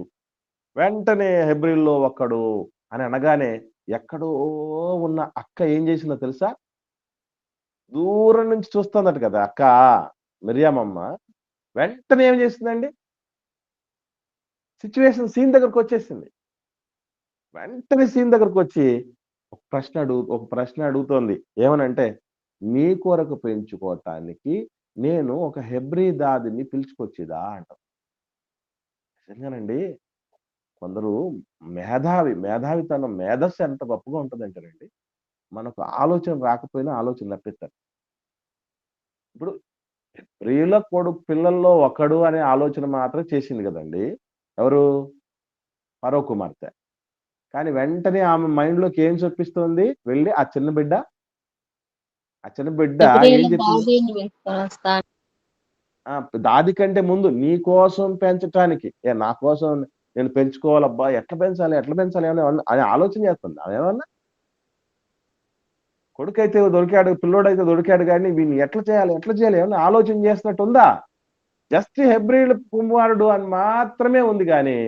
Speaker 1: వెంటనే హెబ్రీయుల్లో ఒక్కడు అని అనగానే ఎక్కడో ఉన్న అక్క ఏం చేసిందో తెలుసా? దూరం నుంచి చూస్తుందట కదా అక్క, మిరియామమ్మ. వెంటనే ఏం చేసిందండి? సీన్ దగ్గరకు వచ్చేసింది. వెంటనే సీన్ దగ్గరకు వచ్చి ఒక ప్రశ్న అడుగుతోంది. ఏమనంటే, నీ కొరకు పెంచుకోవటానికి నేను ఒక హెబ్రీ దాదిని పిలుచుకొచ్చిదా అంటాం. నిజంగానండి. కొందరు మేధావితనం, మేధస్సు ఎంత గొప్పగా ఉంటుందంటారండి. మనకు ఆలోచన రాకపోయినా ఆలోచన రప్పిస్తారు. ఇప్పుడు హెబ్రీయుల పిల్లల్లో ఒకడు అనే ఆలోచన మాత్రం చేసింది కదండి ఎవరు? ఫరో కుమార్తె. కానీ వెంటనే ఆమె మైండ్‌లోకి ఏం చొప్పిస్తోంది? వెళ్ళి ఆ చిన్న బిడ్డ ఏం చెప్పింది? దాది కంటే ముందు నీ కోసం పెంచటానికి. నా కోసం నేను పెంచుకోవాలబ్బా! ఎట్లా పెంచాలి అని ఆలోచన చేస్తుంది. ఆమెమన్నా కొడుకైతే దొరికాడు, పిల్లోడైతే దొరికాడు గానీ వీడిని ఎట్లా చేయాలి ఏమన్నా ఆలోచన చేసినట్టుందా? జస్ట్ హెబ్రీయుల కుమారుడు అని మాత్రమే ఉంది గానీ,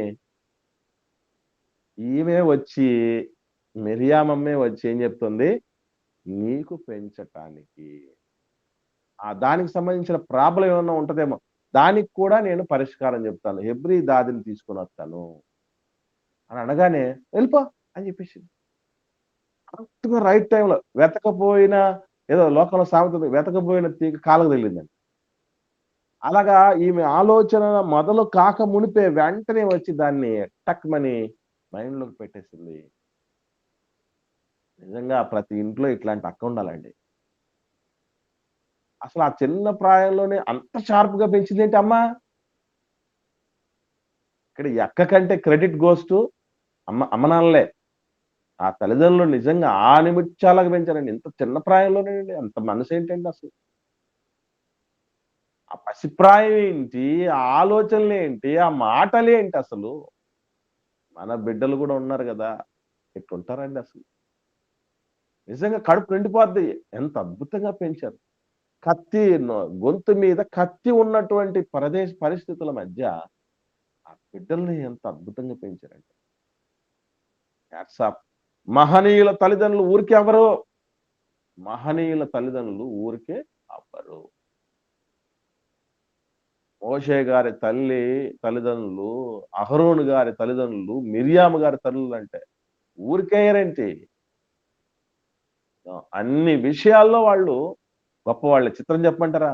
Speaker 1: ఈమె వచ్చి మిరియామమ్మే వచ్చి ఏం చెప్తుంది? నీకు పెంచటానికి. దానికి సంబంధించిన ప్రాబ్లమ్ ఏమన్నా ఉంటదేమో. దానికి కూడా నేను పరిష్కారం చెప్తాను. హెబ్రీ దాదిని తీసుకొనొస్తాను అని అనగానే, వెళ్ళిపో అని చెప్పేసింది. కరెక్ట్‌గా రైట్ టైమ్‌లో వెతకపోయిన ఏదో లోకంలో సామెత ఉంది. వెతకపోయిన తీగ కాళ్ళకు తగిలిందని. అలాగా ఈమె ఆలోచన మొదలు కాక మునిపే వెంటనే వచ్చి దాన్ని టక్‌మని మైండ్‌లోకి పెట్టేసింది. నిజంగా ప్రతి ఇంట్లో ఇట్లాంటి అక్క ఉండాలండి. అసలు ఆ చిన్న ప్రాయంలోనే అంత షార్ప్‌గా పెంచిందేంటి అమ్మ? ఇక్కడ ఈ అక్క కంటే క్రెడిట్ గోస్ టు అమ్మనాన్నలే. ఆ తల్లిదండ్రులు నిజంగా నిమిత్తాలకు పెంచారండి. ఇంత చిన్న ప్రాయంలోనేనండి అంత మనసేంటండి అసలు. ఆ పసిప్రాయం ఏంటి, ఆ ఆలోచనలు ఏంటి, ఆ మాటలు ఏంటి అసలు? మన బిడ్డలు కూడా ఉన్నారు కదా, ఎట్లుంటారండి అసలు? నిజంగా కడుపు నిండిపోద్ది. ఎంత అద్భుతంగా పెంచారు. కత్తి గొంతు మీద కత్తి ఉన్నటువంటి పరిస్థితుల మధ్య ఆ బిడ్డల్ని ఎంత అద్భుతంగా పెంచారండి. Hats off. మహనీయుల తల్లిదండ్రులు ఊరికే అవ్వరు. మహనీయుల తల్లిదండ్రులు ఊరికే అవ్వరు. మోషే గారి తల్లిదండ్రులు, అహరోను గారి తల్లిదండ్రులు, మిర్యాము గారి తల్లులు అంటే ఊరికేయరేంటి? అన్ని విషయాల్లో వాళ్ళు గొప్పవాళ్ళే. చిత్రం చెప్పమంటారా?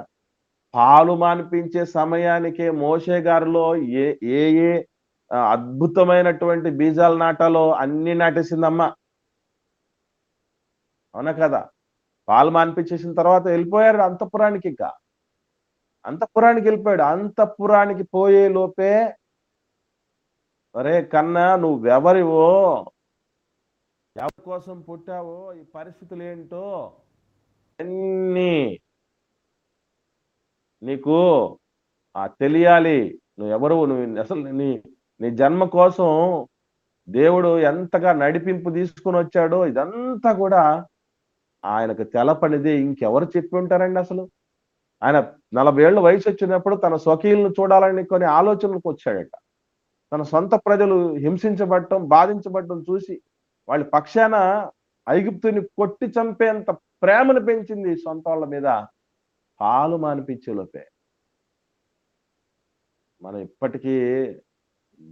Speaker 1: పాలు మానిపించే సమయానికే మోషే గారిలో ఏ ఏ ఏ అద్భుతమైనటువంటి బీజాలు నాటాలో అన్ని నాటేసిందమ్మ. అవునా కదా? పాలు మానిపించేసిన తర్వాత వెళ్ళిపోయారు అంతఃపురానికి. ఇంకా అంతఃపురానికి వెళ్ళిపోయాడు. అంతఃపురానికి పోయే లోపే, అరే కన్నా నువ్వెవరివో, ఎవరి కోసం పుట్టావో, ఈ పరిస్థితులు ఏంటో అన్నీ నీకు తెలియాలి. నువ్వెవరు, నువ్వు అసలు నీ నీ జన్మ కోసం దేవుడు ఎంతగా నడిపింపు తీసుకుని వచ్చాడో ఇదంతా కూడా ఆయనకు తెలపనిది ఇంకెవరు చెప్పి ఉంటారండి అసలు? ఆయన 40 ఏళ్ల వయసు వచ్చినప్పుడు తన స్వకీయులను చూడాలని కొన్ని ఆలోచనలకు వచ్చాడట. తన సొంత ప్రజలు హింసించబడటం, బాధించబడటం చూసి వాళ్ళ పక్షాన ఐగుప్తుని కొట్టి చంపేంత ప్రేమను పెంచింది సొంత వాళ్ళ మీద పాలు మానిపించే లోపే. మనం ఇప్పటికీ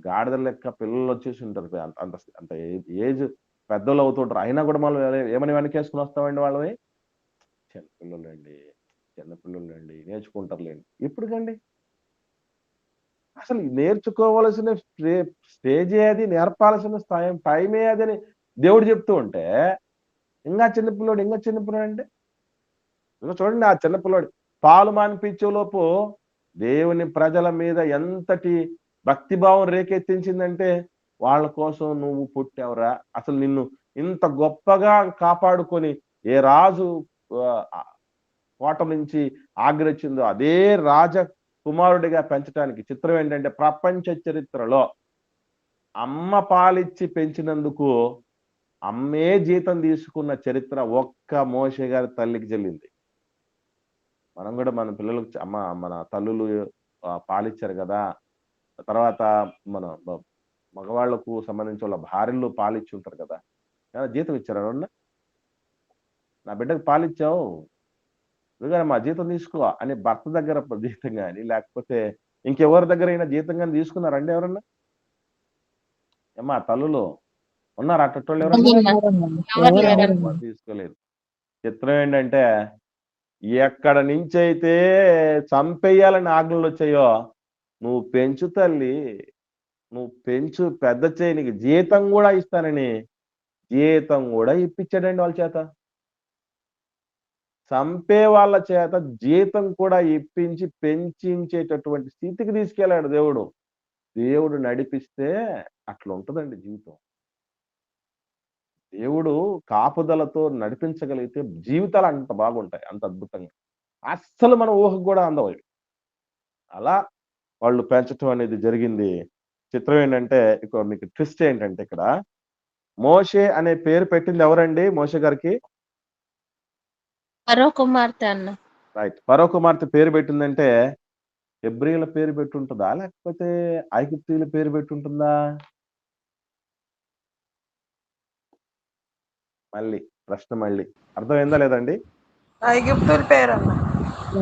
Speaker 1: గాడిద లెక్క పిల్లలు వచ్చేసి ఉంటారు. అంత అంత అంత ఏజ్ పెద్దోళ్ళు అవుతుంటారు. అయినా కూడా మనం ఏమని వెనకేసుకుని వస్తామండి వాళ్ళని? చిన్నపిల్లలండి నేర్చుకుంటారులేండి. ఎప్పటికండి? అసలు నేర్చుకోవలసిన స్టేజే అది, నేర్పాల్సిన టైమే అదని దేవుడు చెప్తూ ఉంటే ఇంకా చిన్నపిల్లోడు అంటే చూడండి. ఆ చిన్నపిల్లోడు పాలు మానిపించే లోపు దేవుని ప్రజల మీద ఎంతటి భక్తిభావం రేకెత్తించిందంటే, వాళ్ళ కోసం నువ్వు పుట్టావురా, అసలు నిన్ను ఇంత గొప్పగా కాపాడుకొని ఏ రాజు కోట నుంచి ఆగ్రహించిందో అదే కుమారుడిగా పెంచడానికి. చిత్రం ఏంటంటే, ప్రపంచ చరిత్రలో అమ్మ పాలిచ్చి పెంచినందుకు అమ్మే జీతం తీసుకున్న చరిత్ర ఒక్క మోషే గారి తల్లికి చెల్లింది. మనం కూడా మన పిల్లలకు మన తల్లులు పాలిచ్చారు కదా, తర్వాత మన మగవాళ్లకు సంబంధించి వాళ్ళ భార్యలు పాలిచ్చి ఉంటారు కదా, జీతం ఇచ్చారు ఎవరన్నా? నా బిడ్డకు పాలిచ్చావు, నువ్వుగానే మా జీతం తీసుకో అని భర్త దగ్గర జీతం కానీ, లేకపోతే ఇంకెవరి దగ్గర అయినా జీతం కానీ తీసుకున్నారండి ఎవరన్నా? ఏమ్మా తల్లులు ఉన్నారు అట్టోళ్ళు ఎవరన్నా? తీసుకోలేదు. చిత్రం ఏంటంటే, ఎక్కడ నుంచి అయితే చంపేయాలని ఆజ్ఞలు వచ్చాయో, నువ్వు పెంచు తల్లి, నువ్వు పెంచు, పెద్ద చేయి, నీకు జీతం కూడా ఇస్తానని జీతం కూడా ఇప్పించాడండి వాళ్ళ చేత. చంపే వాళ్ళ చేత జీతం కూడా ఇప్పించి పెంచేటటువంటి స్థితికి తీసుకెళ్ళాడు దేవుడు. దేవుడు నడిపిస్తే అట్లా ఉంటుందండి జీవితం. దేవుడు కాపుదలతో నడిపించగలిగితే జీవితాలు అంత బాగుంటాయి, అంత అద్భుతంగా. అస్సలు మన ఊహకు కూడా అందవు. అలా వాళ్ళు పెంచటం అనేది జరిగింది. చిత్రం ఏంటంటే, ఇక్కడ మీకు ట్విస్ట్ ఏంటంటే, ఇక్కడ మోషే అనే పేరు పెట్టింది ఎవరండి మోషే గారికి?
Speaker 2: ఫరో కుమార్తె అన్న.
Speaker 1: రైట్. ఫరో కుమార్తె పేరు పెట్టిందంటే హెబ్రీయుల పేరు పెట్టుంటుందా, లేకపోతే ఐగుప్తీయుల పేరు పెట్టుంటుందా? మళ్ళీ ప్రశ్న అర్థమైందా లేదండి?
Speaker 7: ఐగుప్తుల పేరు అన్న.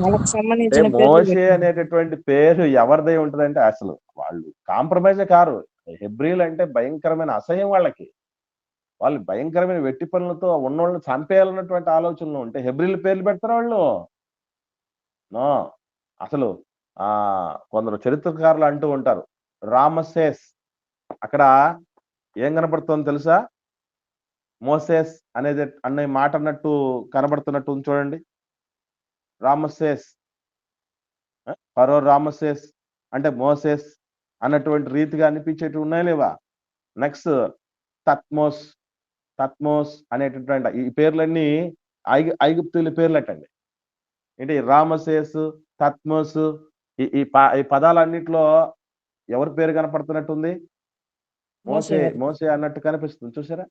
Speaker 8: వాళ్ళకి సంబంధించిన
Speaker 1: మోషే అనేటటువంటి పేరు ఎవరిదై ఉంటదంటే, అసలు వాళ్ళు కాంప్రమైజే కారు. హెబ్రీయులు అంటే భయంకరమైన అసహ్యం వాళ్ళకి. వాళ్ళు భయంకరమైన వెట్టి పనులతో ఉన్నోళ్ళని చంపేయాలన్నటువంటి ఆలోచనలు ఉంటే హెబ్రీయుల పేర్లు పెడతారు వాళ్ళు. నో. అసలు కొందరు చరిత్రకారులు అంటూ ఉంటారు, రామసేస్. అక్కడ ఏం కనబడుతుందో తెలుసా? మోసెస్ అనేది అనే మాట అన్నట్టు కనబడుతున్నట్టు చూడండి. రామసేస్, ఫరో రామసేస్ అంటే మోసెస్ అన్నటువంటి రీతిగా అనిపించేటి ఉన్నాయా లేవా? నెక్స్ట్ తత్మోస్ అనేటటువంటి ఈ పేర్లన్నీ ఐగుప్తుల పేర్లటండి. ఏంటి? రామసేస్, తత్మోస్ ఈ పదాలన్నిట్లో ఎవరి పేరు కనపడుతున్నట్టుంది?
Speaker 8: మోసే గారు.
Speaker 1: మోసే అన్నట్టు కనిపిస్తుంది. చూసారా?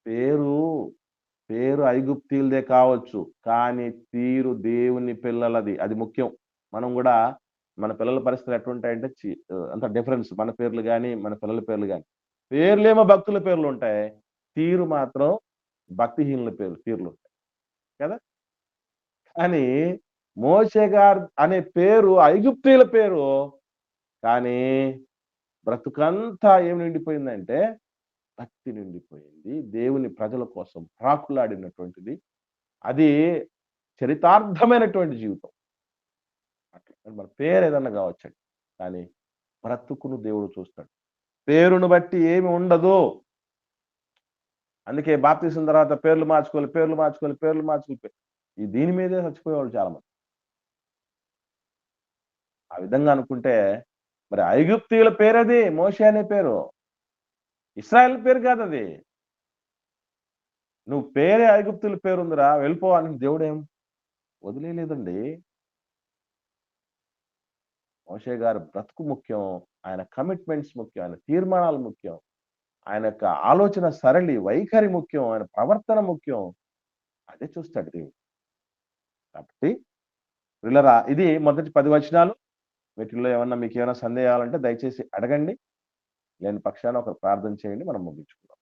Speaker 1: పేరు ఐగుప్తీయులదే కావచ్చు, కానీ తీరు దేవుని పిల్లలది. అది ముఖ్యం. మనం కూడా మన పిల్లల పరిస్థితులు ఎట్లుంటాయంటే అంత డిఫరెన్స్. మన పేర్లు గాని, మన పిల్లల పేర్లు గాని. పేర్లేమో భక్తుల పేర్లు ఉంటాయి, తీరు మాత్రం భక్తిహీనుల తీర్లు ఉంటాయి కదా. కానీ మోషే గారు అనే పేరు ఐగుప్తీయుల పేరు, కానీ బ్రతుకంతా ఏమి నిండిపోయిందంటే భక్తి నిండిపోయింది. దేవుని ప్రజల కోసం ప్రాకులాడినటువంటిది. అది చరితార్థమైనటువంటి జీవితం. అట్లా మన పేరు ఏదన్నా కావచ్చండి, కానీ బ్రతుకును దేవుడు చూస్తాడు. పేరును బట్టి ఏమి ఉండదు. అందుకే బాప్తిసం తర్వాత పేర్లు మార్చుకోవాలి. ఈ దీని మీదే చచ్చిపోయేవాళ్ళు చాలా మంది. ఆ విధంగా అనుకుంటే మరి ఐగుప్తీయుల పేరది, మోషే అనే పేరు. ఇశ్రాయేల్ పేరు కాదు అది. నువ్వు పేరే ఐగుప్తుల పేరుందిరా, వెళ్ళిపోవాలని దేవుడేం వదిలేయలేదండి. మోషే గారి బ్రతుకు ముఖ్యం, ఆయన కమిట్మెంట్స్ ముఖ్యం, ఆయన తీర్మానాలు ముఖ్యం, ఆయన యొక్క ఆలోచన సరళి వైఖరి ముఖ్యం, ఆయన ప్రవర్తన ముఖ్యం. అదే చూస్తాడు దేవుడు. కాబట్టి ప్రియులారా, ఇది మొదటి 10 వచనాలు. వీటిల్లో ఏమన్నా మీకు ఏమైనా సందేహాలంటే దయచేసి అడగండి. లేని పక్షాన ఒక ప్రార్థన చేయండి, మనం ముగించుకుందాం.